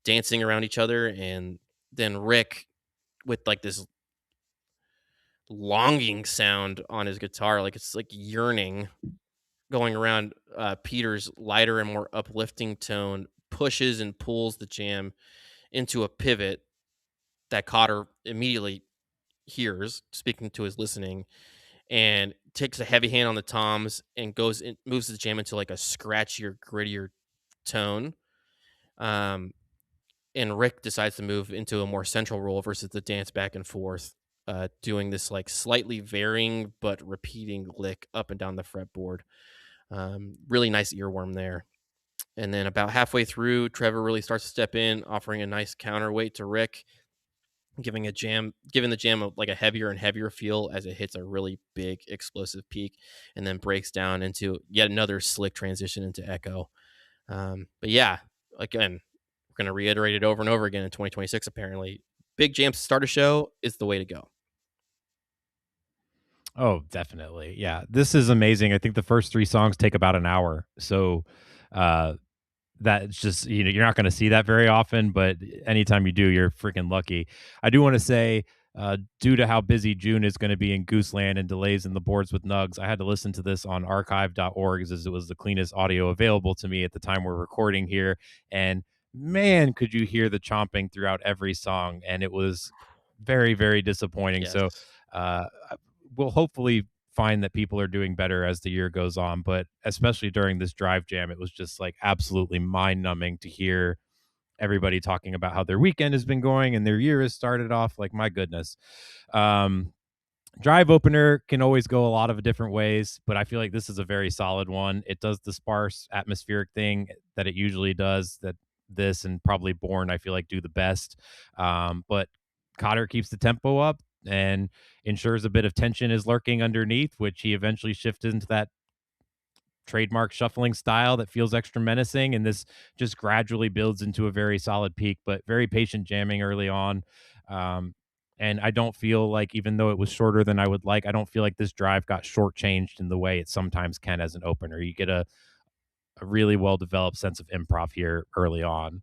dancing around each other, and then Rick with like this longing sound on his guitar, like it's like yearning going around. Peter's lighter and more uplifting tone pushes and pulls the jam into a pivot that Cotter immediately hears, speaking to his listening, and takes a heavy hand on the toms and moves the jam into like a scratchier, grittier tone. Um, and Rick decides to move into a more central role versus the dance back and forth, doing this like slightly varying but repeating lick up and down the fretboard. Really nice earworm there. And then about halfway through, Trevor really starts to step in, offering a nice counterweight to Rick, giving the jam like a heavier and heavier feel as it hits a really big explosive peak, and then breaks down into yet another slick transition into Echo. But yeah, again, we're going to reiterate it over and over again in 2026. Apparently, big jams to start a show is the way to go. Oh, definitely. Yeah. This is amazing. I think the first 3 songs take about an hour. So, uh, that's just, you're not going to see that very often, but anytime you do, you're freaking lucky. I do want to say, due to how busy June is going to be in Gooseland and delays in the boards with Nugs, I had to listen to this on archive.org as it was the cleanest audio available to me at the time we're recording here. And man, could you hear the chomping throughout every song? And it was very, very disappointing. So, Yes. uh, we'll hopefully find that people are doing better as the year goes on, but especially during this drive jam, it was just like absolutely mind numbing to hear everybody talking about how their weekend has been going and their year has started off like my goodness. um Drive opener can always go a lot of different ways, but I feel like this is a very solid one. It does the sparse atmospheric thing that it usually does, that this and probably Born, I feel like, do the best. But Cotter keeps the tempo up and ensures a bit of tension is lurking underneath, which he eventually shifted into that trademark shuffling style that feels extra menacing. And this just gradually builds into a very solid peak, but very patient jamming early on. Um, and I don't feel like, even though it was shorter than I would like, I don't feel like this drive got shortchanged in the way it sometimes can as an opener. You get a really well developed sense of improv here early on.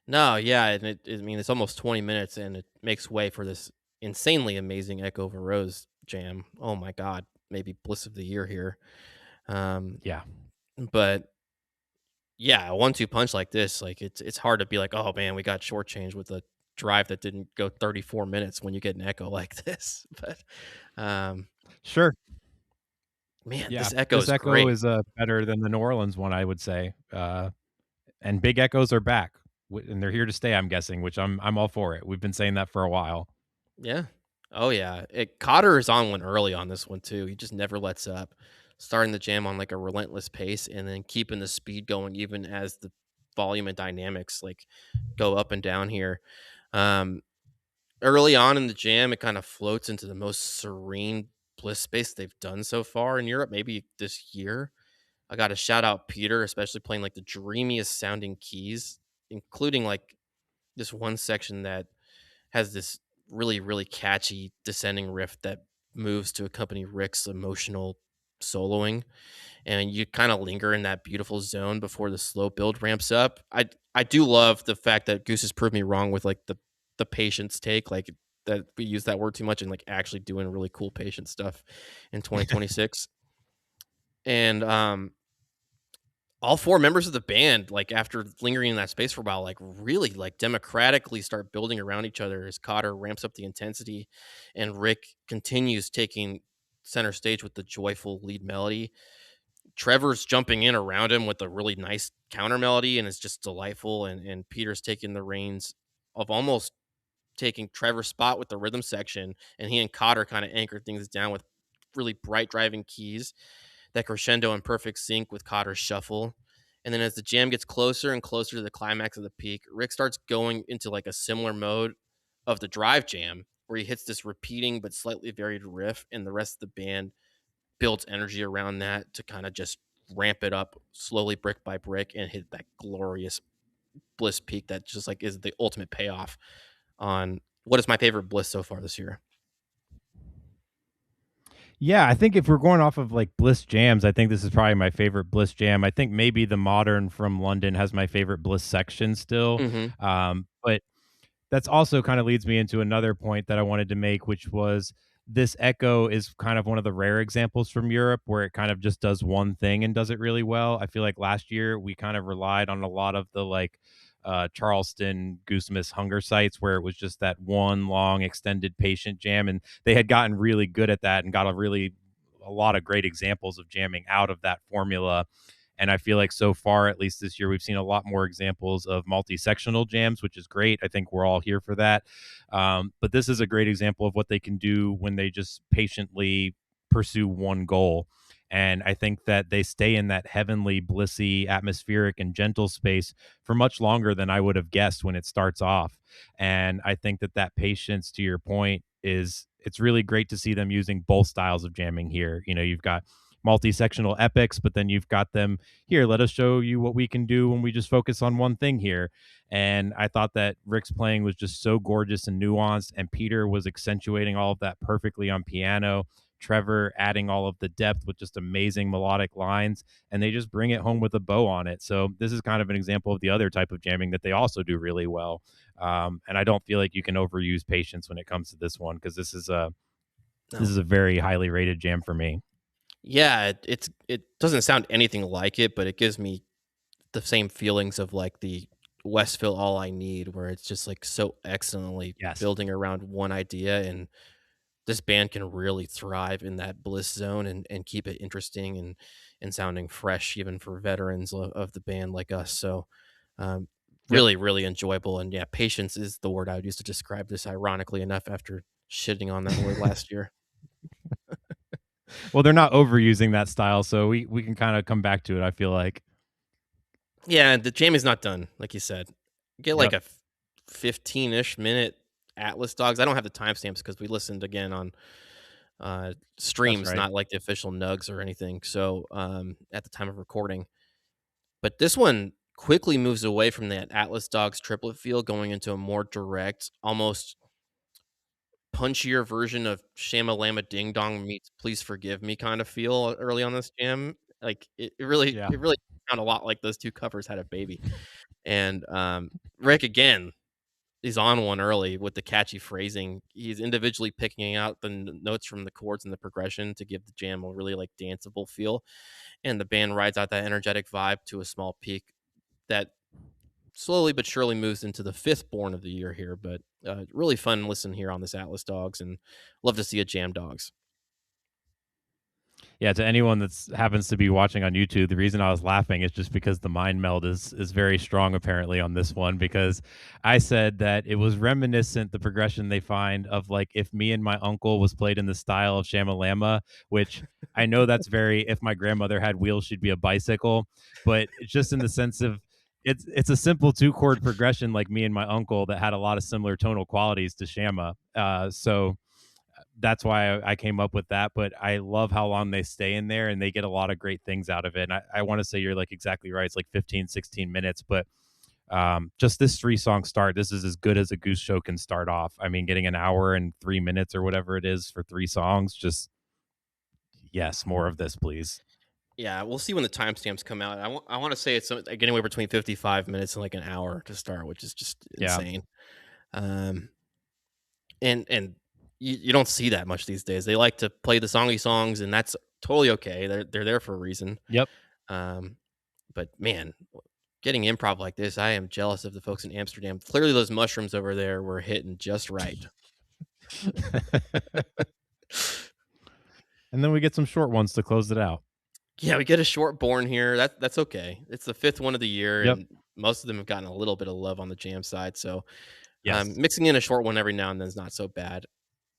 No, yeah, and I mean, it's almost 20 minutes, and it makes way for this insanely amazing Echo Over Rose jam. Oh my god, maybe Bliss of the Year here. Um, Yeah. but yeah, a 1-2 punch like this, like, it's hard to be like, "Oh, man, we got shortchanged with a drive that didn't go 34 minutes," when you get an Echo like this. But, um, Sure. man, Yeah. this Echo This is echo great. is better than the New Orleans one, I would say. And big echoes are back, and they're here to stay, I'm guessing, which I'm all for it. We've been saying that for a while. Yeah. Oh, yeah. Cotter is on one early on this one too. He just never lets up. Starting the jam on like a relentless pace and then keeping the speed going even as the volume and dynamics like go up and down here. Um, Early on in the jam, it kind of floats into the most serene bliss space they've done so far in Europe, maybe this year. I got to shout out Peter, especially playing like the dreamiest sounding keys, including like this one section that has this really, really catchy descending riff that moves to accompany Rick's emotional soloing, and you kind of linger in that beautiful zone before the slow build ramps up. I do love the fact that Goose has proved me wrong with like the patience take, like that we use that word too much and like actually doing really cool patient stuff in 2026. And all four members of the band, like after lingering in that space for a while, like really like democratically start building around each other as Cotter ramps up the intensity and Rick continues taking center stage with the joyful lead melody. Trevor's jumping in around him with a really nice counter melody and it's just delightful. And Peter's taking the reins of almost taking Trevor's spot with the rhythm section. And he and Cotter kind of anchor things down with really bright driving keys that crescendo in perfect sync with Cotter's shuffle. And then as the jam gets closer and closer to the climax of the peak, Rick starts going into like a similar mode of the drive jam where he hits this repeating but slightly varied riff, and the rest of the band builds energy around that to kind of just ramp it up slowly brick by brick and hit that glorious bliss peak that just like is the ultimate payoff on what is my favorite bliss so far this year. Yeah, I think if we're going off of like Bliss jams, I think this is probably my favorite Bliss jam. I think maybe the Modern from London has my favorite Bliss section still. Hmm. But that's also kind of leads me into another point that I wanted to make, which was this Echo is kind of one of the rare examples from Europe where it kind of just does one thing and does it really well. I feel like last year we kind of relied on a lot of the like Charleston Goose Miss Hunger sites where it was just that one long extended patient jam, and they had gotten really good at that and got a lot of great examples of jamming out of that formula. And I feel like so far, at least this year, we've seen a lot more examples of multi-sectional jams, which is great. I think we're all here for that. But this is a great example of what they can do when they just patiently pursue one goal. And I think that they stay in that heavenly, blissy, atmospheric, and gentle space for much longer than I would have guessed when it starts off. And I think that that patience, to your point, is it's really great to see them using both styles of jamming here. You know, you've got multi-sectional epics, but then you've got them here. Let us show you what we can do when we just focus on one thing here. And I thought that Rick's playing was just so gorgeous and nuanced, and Peter was accentuating all of that perfectly on piano. Trevor adding all of the depth with just amazing melodic lines, and they just bring it home with a bow on it. So this is kind of an example of the other type of jamming that they also do really well. And I don't feel like you can overuse patience when it comes to this one, because this No. is a very highly rated jam for me. Yeah, it doesn't sound anything like it, but it gives me the same feelings of like the Westville All I Need, where it's just like so excellently Yes. building around one idea, and this band can really thrive in that bliss zone and keep it interesting and sounding fresh even for veterans of the band like us. So um, Yep. really, really enjoyable. And yeah, patience is the word I would use to describe this, ironically enough, after shitting on that word last year. Well, they're not overusing that style, so we can kinda come back to it, I feel like. Yeah, the jam is not done, like you said. Get like Yep, a 15-ish minute Atlas Dogs. I don't have the timestamps because we listened again on that's streams, right. not like the official nugs or anything. So at the time of recording, but this one quickly moves away from that Atlas Dogs triplet feel, going into a more direct, almost punchier version of Shamalama Ding Dong meets Please Forgive Me kind of feel early on this jam. Like Yeah. it really sound a lot like those two covers had a baby. And Rick again is on one early with the catchy phrasing. He's individually picking out the notes from the chords and the progression to give the jam a really like danceable feel. And the band rides out that energetic vibe to a small peak that slowly but surely moves into the fifth born of the year here. But really fun listen here on this Atlas Dogs, and love to see a Jam Dogs. Yeah, to anyone that's happens to be watching on YouTube, the reason I was laughing is just because the mind meld is very strong apparently on this one because I said that it was reminiscent the progression they find of like if me and my uncle was played in the style of Shamalama, which I know that's very if my grandmother had wheels, she'd be a bicycle, but it's just in the sense of it's a simple two chord progression like me and my uncle that had a lot of similar tonal qualities to Shama. So that's why I came up with that. But I love how long they stay in there and they get a lot of great things out of it. And I want to say you're like exactly right. It's like 15, 16 minutes, but just this 3 song start, this is as good as a Goose show can start off. I mean, getting an hour and 3 minutes or whatever it is for 3 songs, just yes, more of this, please. Yeah, we'll see when the timestamps come out. I want to say it's like anywhere between 55 minutes and like an hour to start, which is just Yeah. insane. Um, and you don't see that much these days. They like to play the songy songs, and that's totally okay. They're there for a reason. Yep. Um, but man, getting improv like this, I am jealous of the folks in Amsterdam. Clearly, those mushrooms over there were hitting just right. And then we get some short ones to close it out. Yeah, we get a short born here. That's okay. It's the fifth one of the year, Yep. and most of them have gotten a little bit of love on the jam side. So Yes. mixing in a short one every now and then is not so bad.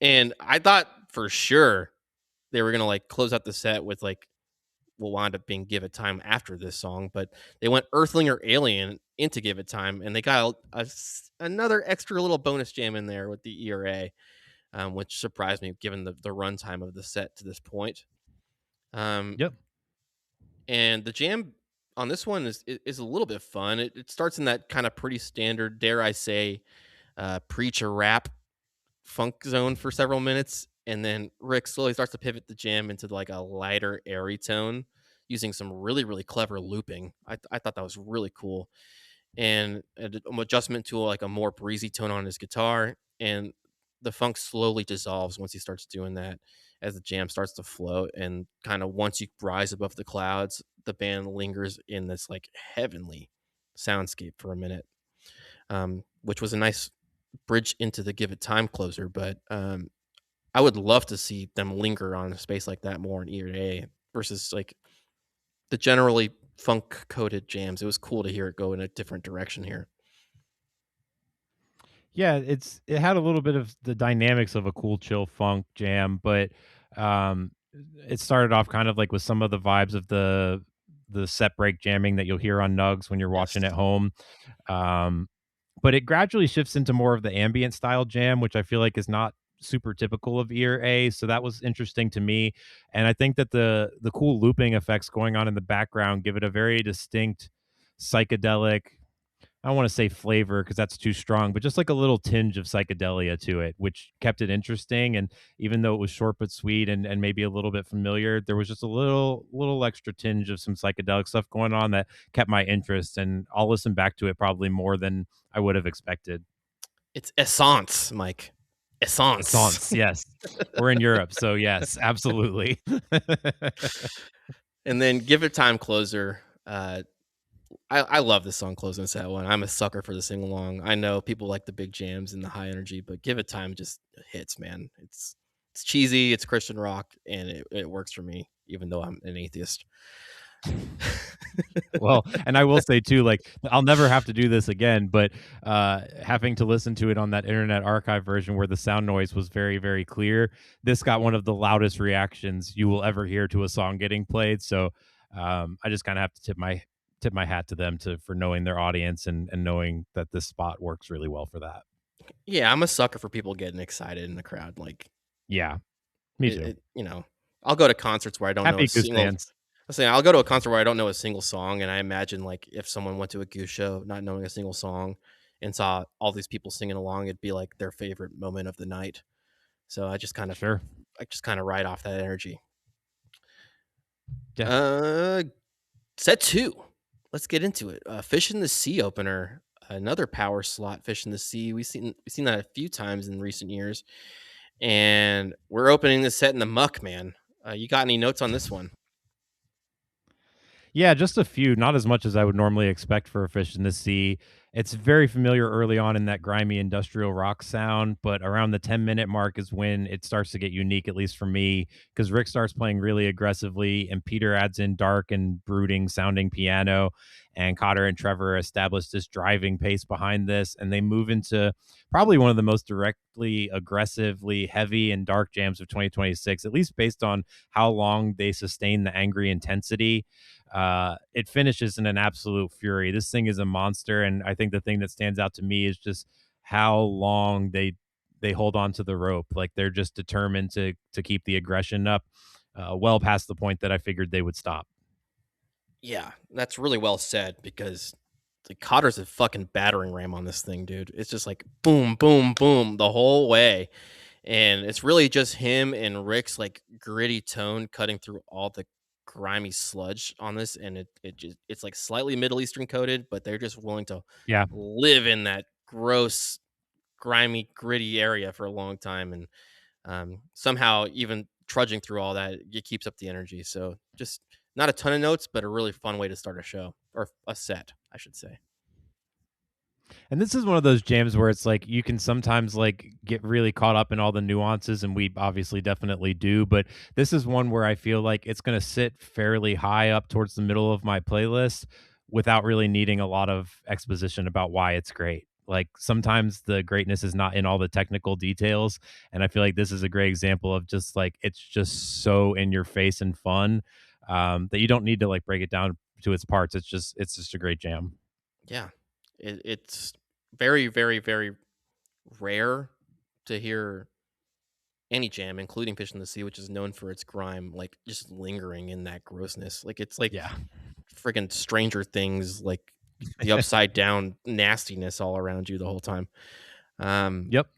And I thought for sure they were gonna like close out the set with like will wind up being Give It Time after this song, but they went Earthling or Alien into Give It Time, and they got another extra little bonus jam in there with the ERA, which surprised me given the runtime of the set to this point. Um, Yep. and the jam on this one is a little bit fun. It starts in that kind of pretty standard, dare I say, preacher rap funk zone for several minutes, and then Rick slowly starts to pivot the jam into like a lighter, airy tone using some really clever looping. I thought that was really cool, and an adjustment to like a more breezy tone on his guitar, and the funk slowly dissolves once he starts doing that as the jam starts to flow, and kind of once you rise above the clouds, the band lingers in this like heavenly soundscape for a minute, which was a nice bridge into the Give It Time closer, but I would love to see them linger on a space like that more in EA versus like the generally funk coated jams. It was cool to hear it go in a different direction here. Yeah, it had a little bit of the dynamics of a cool chill funk jam, but um it started off kind of like with some of the vibes of the set break jamming that you'll hear on Nugs when you're watching Yes. at home. Um but it gradually shifts into more of the ambient style jam, which I feel like is not super typical of ear A. So that was interesting to me. And I think that the cool looping effects going on in the background give it a very distinct psychedelic, I don't want to say flavor because that's too strong, but just like a little tinge of psychedelia to it, which kept it interesting. And even though it was short but sweet and maybe a little bit familiar, there was just a little extra tinge of some psychedelic stuff going on that kept my interest. And I'll listen back to it probably more than I would have expected. It's essence, Mike. Essence. Essence, yes. We're in Europe, so yes, absolutely. And then Give It Time closer. I love this song closing set one. I'm a sucker for the sing along. I know people like the big jams and the high energy, but Give It Time just hits, man. It's cheesy, it's Christian rock, and it works for me, even though I'm an atheist. Well, and I will say too, like, I'll never have to do this again, but having to listen to it on that Internet Archive version where the sound noise was very, very clear, this got one of the loudest reactions you will ever hear to a song getting played. So I just kind of have to tip my hat to them to for knowing their audience and knowing that this spot works really well for that. Yeah, I'm a sucker for people getting excited in the crowd. Like Yeah, me too. I'll go to concerts where I don't know a Happy Goose single. fans. I say I'll go to a concert where I don't know a single song, and I imagine like if someone went to a Goose show not knowing a single song and saw all these people singing along, it'd be like their favorite moment of the night. So Sure. I just kind of ride off that energy. Yeah. Uh, Set two. Let's get into it. Fish in the Sea opener. Another power slot, Fish in the Sea. We've seen that a few times in recent years, and we're opening this set in the muck, man. You got any notes on this one? Yeah, just a few, not as much as I would normally expect for a Fish in the Sea. It's very familiar early on in that grimy industrial rock sound, but around the 10-minute mark is when it starts to get unique, at least for me, because Rick starts playing really aggressively and Peter adds in dark and brooding sounding piano. And Cotter and Trevor establish this driving pace behind this, and they move into probably one of the most directly, aggressively heavy and dark jams of 2026, at least based on how long they sustain the angry intensity. It finishes in an absolute fury. This thing is a monster, and I think the thing that stands out to me is just how long they hold on to the rope. Like they're just determined to keep the aggression up, well past the point that I figured they would stop. Yeah, that's really well said because the Cotter's a fucking battering ram on this thing, dude. It's just like boom, boom, boom the whole way. And it's really just him and Rick's like gritty tone cutting through all the grimy sludge on this. And it's like slightly Middle Eastern coded, but they're just willing to Yeah, live in that gross, grimy, gritty area for a long time. And somehow even trudging through all that, it keeps up the energy. So just not a ton of notes, but a really fun way to start a show or a set, I should say. and this is one of those jams where it's like you can sometimes like get really caught up in all the nuances, and we obviously definitely do. But this is one where I feel like it's going to sit fairly high up towards the middle of my playlist without really needing a lot of exposition about why it's great. Like sometimes the greatness is not in all the technical details, and I feel like this is a great example of just like it's just so in your face and fun, that you don't need to like break it down to its parts. It's just a great jam. Yeah, it's very, very, very rare to hear any jam, including Fish in the Sea, which is known for its grime, like just lingering in that grossness. Like it's like Yeah. freaking Stranger Things, like the upside down nastiness all around you the whole time. Um, Yep.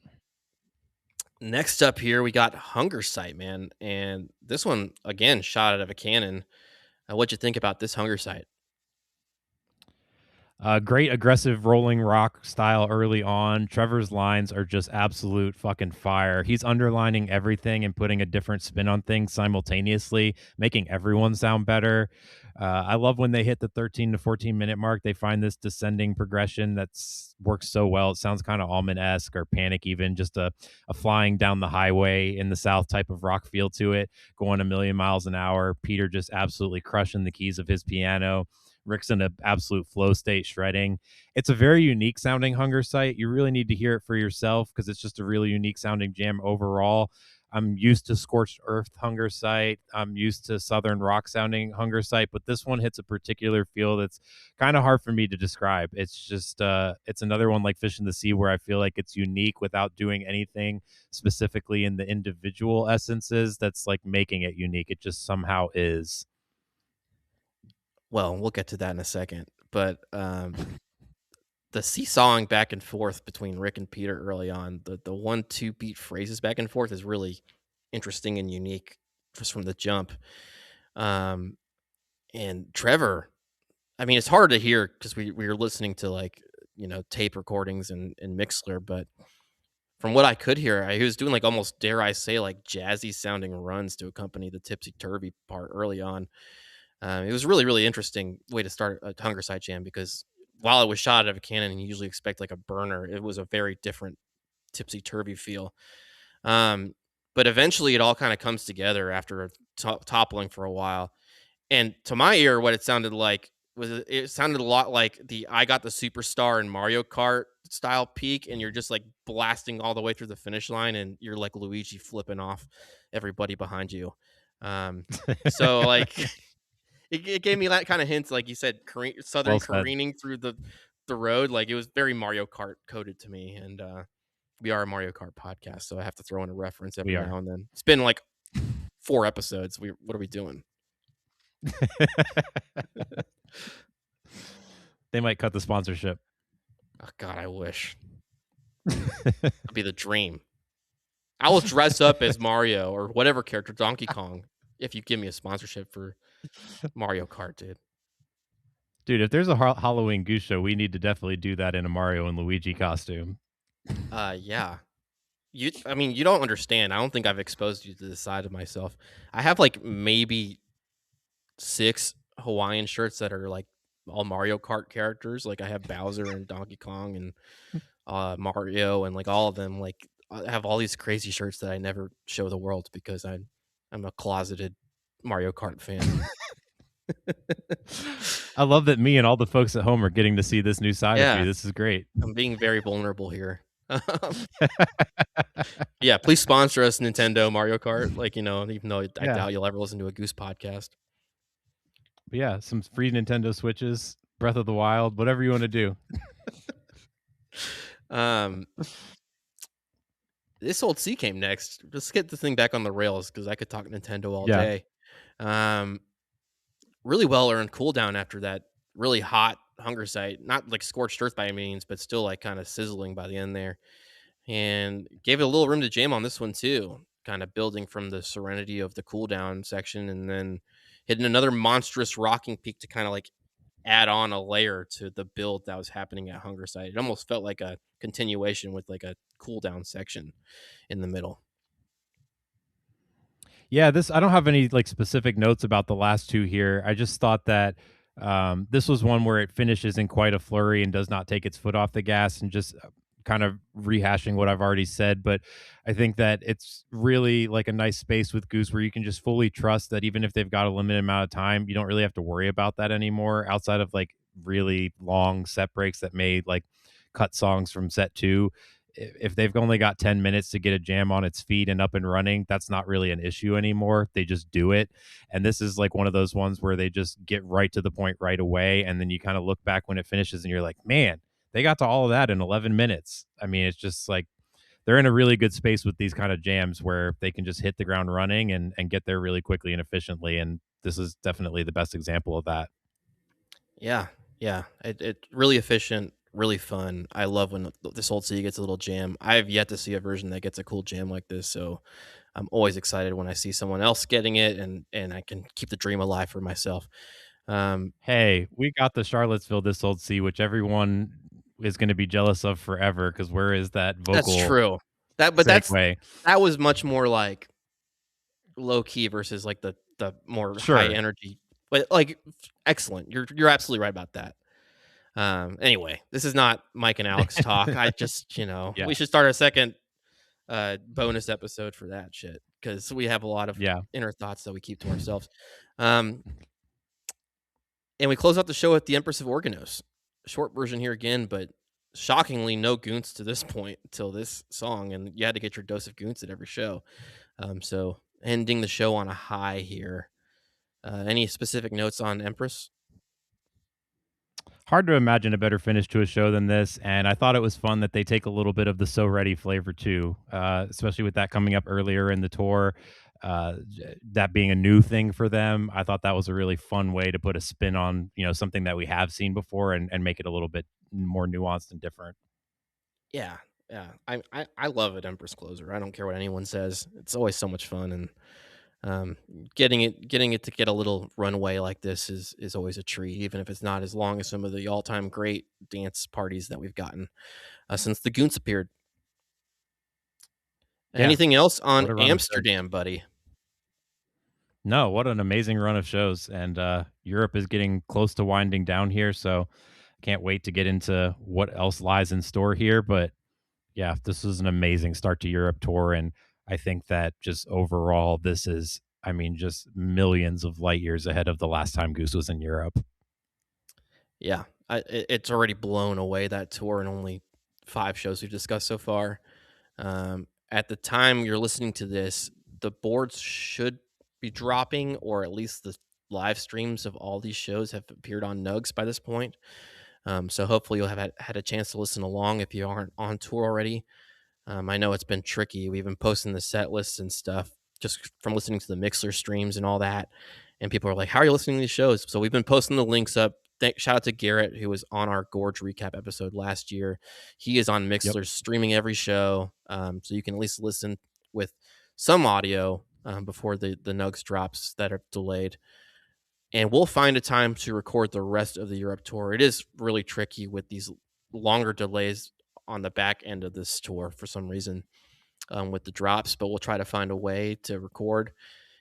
Next up here, we got Hunger Sight, man, and this one again shot out of a cannon. What'd you think about this Hunger Sight? Great aggressive rolling rock style early on. Trevor's lines are just absolute fucking fire. He's underlining everything and putting a different spin on things simultaneously, making everyone sound better. I love when they hit the 13 to 14-minute mark. They find this descending progression that's works so well. It sounds kind of almond esque or panic, even just a flying down the highway in the South type of rock feel to it, going a million miles an hour. Peter just absolutely crushing the keys of his piano. Rick's in an absolute flow state shredding. It's a very unique sounding Hunger Sight. You really need to hear it for yourself because it's just a really unique sounding jam overall. I'm used to Scorched Earth Hunger Sight. I'm used to Southern rock sounding Hunger Sight, but this one hits a particular feel that's kind of hard for me to describe. It's just it's another one like Fish in the Sea where I feel like it's unique without doing anything specifically in the individual essences that's like making it unique. It just somehow is. Well, we'll get to that in a second, but the seesawing back and forth between Rick and Peter early on, the 1-2 beat phrases back and forth is really interesting and unique just from the jump. Um, and Trevor, I mean, it's hard to hear because we were listening to like tape recordings and Mixler, but from what I could hear, he was doing like almost dare I say like jazzy sounding runs to accompany the tipsy turvy part early on. It was really, really interesting way to start a Hunger Side Jam because while it was shot out of a cannon and you usually expect like a burner, it was a very different tipsy turvy feel. Um, but eventually it all kind of comes together after toppling for a while. And to my ear, what it sounded like was it sounded a lot like the "I Got the Superstar" in Mario Kart style peak, and you're just, like, blasting all the way through the finish line, and you're like Luigi flipping off everybody behind you. Um, so, like, it gave me that kinda hints, like you said, southern Well said. careening through the road, like, it was very Mario Kart coded to me, and, we are a Mario Kart podcast, so I have to throw in a reference every We now are. and then. It's been, like, 4 episodes. What are we doing? They might cut the sponsorship. Oh, god, I wish. That'd be the dream. I will dress up as Mario or whatever character, Donkey Kong, if you give me a sponsorship for Mario Kart, dude. Dude, if there's a Halloween Goose show, we need to definitely do that in a Mario and Luigi costume. Yeah. I mean, you don't understand. I don't think I've exposed you to this side of myself. I have, like, maybe 6 Hawaiian shirts that are, like, all Mario Kart characters. Like, I have Bowser and Donkey Kong and, Mario and, like, all of them. Like, I have all these crazy shirts that I never show the world because I'm a closeted Mario Kart fan. I love that me and all the folks at home are getting to see this new side of Yeah, you. This is great. I'm being very vulnerable here. Yeah, please sponsor us, Nintendo Mario Kart. Like, even though I Yeah. doubt you'll ever listen to a Goose podcast. But yeah, some free Nintendo Switches, Breath of the Wild, whatever you want to do. Um, this old C came next. Let's get the thing back on the rails because I could talk Nintendo all Yeah. day. Um, really well earned cooldown after that really hot hunger site. Not like scorched earth by any means, but still like kind of sizzling by the end there. And gave it a little room to jam on this one too. Kind of building from the serenity of the cooldown section and then hitting another monstrous rocking peak to kind of like add on a layer to the build that was happening at Hunger Site. It almost felt like a continuation with like a cooldown section in the middle. Yeah, this I don't have any like specific notes about the last two here. I just thought that this was one where it finishes in quite a flurry and does not take its foot off the gas and just kind of rehashing what I've already said. But I think that it's really like a nice space with Goose where you can just fully trust that even if they've got a limited amount of time, you don't really have to worry about that anymore outside of like really long set breaks that may like cut songs from set two. If they've only got 10 minutes to get a jam on its feet and up and running, that's not really an issue anymore. They just do it. And this is like one of those ones where they just get right to the point right away. And then you kind of look back when it finishes and you're like, man, they got to all of that in 11 minutes. I mean, it's just like they're in a really good space with these kind of jams where they can just hit the ground running and get there really quickly and efficiently. And this is definitely the best example of that. Yeah, yeah. It really efficient, really fun. I love when this old city gets a little jam. I have yet to see a version that gets a cool jam like this, so I'm always excited when I see someone else getting it, and I can keep the dream alive for myself. Um, Hey, we got the Charlottesville This Old Sea, which everyone is going to be jealous of forever. Because where is that that's vocal true. segue? That was much more like low key versus like the more high Sure. energy. But like excellent. You're absolutely right about that. Anyway, this is not Mike and Alex talk. I just, Yeah. we should start a second bonus episode for that shit because we have a lot of Yeah. inner thoughts that we keep to ourselves. Um, and we close out the show with the Empress of Organos. Short version here again, but shockingly no goons to this point until this song, and you had to get your dose of goons at every show. So ending the show on a high here. Any specific notes on Empress? Hard to imagine a better finish to a show than this. And I thought it was fun that they take a little bit of the So Ready flavor too, especially with that coming up earlier in the tour. That being a new thing for them, I thought that was a really fun way to put a spin on something that we have seen before and make it a little bit more nuanced and different. Yeah, yeah. I love it, Empress Closer. I don't care what anyone says. It's always so much fun, and um, getting it to get a little runway like this is always a treat, even if it's not as long as some of the all time great dance parties that we've gotten since the Goons appeared. Yeah, Anything else on what a run of shows. Amsterdam, buddy? No, what an amazing run of shows. And Europe is getting close to winding down here. So can't wait to get into what else lies in store here. But yeah, this was an amazing start to Europe tour. And I think that just overall, this is I mean, just millions of light years ahead of the last time Goose was in Europe. Yeah, it's already blown away that tour in only 5 shows we've discussed so far. At the time you're listening to this, the boards should be dropping, or at least the live streams of all these shows have appeared on Nugs by this point. So hopefully you'll have had a chance to listen along if you aren't on tour already. I know it's been tricky. We've been posting the set lists and stuff just from listening to the Mixler streams and all that. And people are like, "How are you listening to these shows?" So we've been posting the links up. Shout out to Garrett, who was on our Gorge recap episode last year. He is on Yep. Mixler streaming every show, so you can at least listen with some audio before the Nugs drops that are delayed. And we'll find a time to record the rest of the Europe tour. It is really tricky with these longer delays on the back end of this tour for some reason with the drops, but we'll try to find a way to record.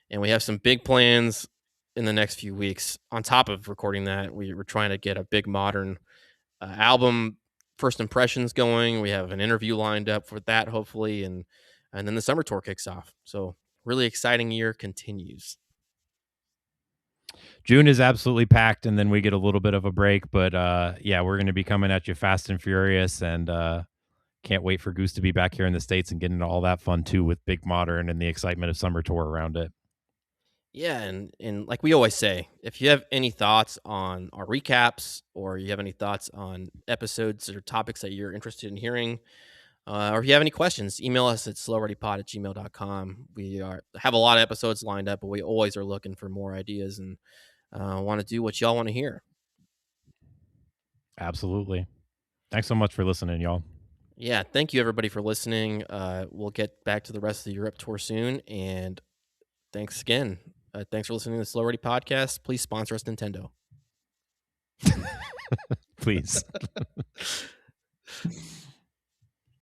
And we have some big plans in the next few weeks. On top of recording that, we're trying to get a big modern album first impressions going. We have an interview lined up for that, hopefully, and then the summer tour kicks off. So really exciting year continues. June is absolutely packed, and then we get a little bit of a break. But yeah, we're going to be coming at you fast and furious, and can't wait for Goose to be back here in the States and getting into all that fun too with Big Modern and the excitement of summer tour around it. Yeah, and like we always say, if you have any thoughts on our recaps or you have any thoughts on episodes or topics that you're interested in hearing, or if you have any questions, email us at slowreadypod@gmail.com. Have a lot of episodes lined up, but we always are looking for more ideas and want to do what y'all want to hear. Absolutely. Thanks so much for listening, y'all. Yeah, thank you everybody for listening. We'll get back to the rest of the Europe tour soon, and thanks again. Thanks for listening to the Slow Ready podcast. Please sponsor us, Nintendo. Please.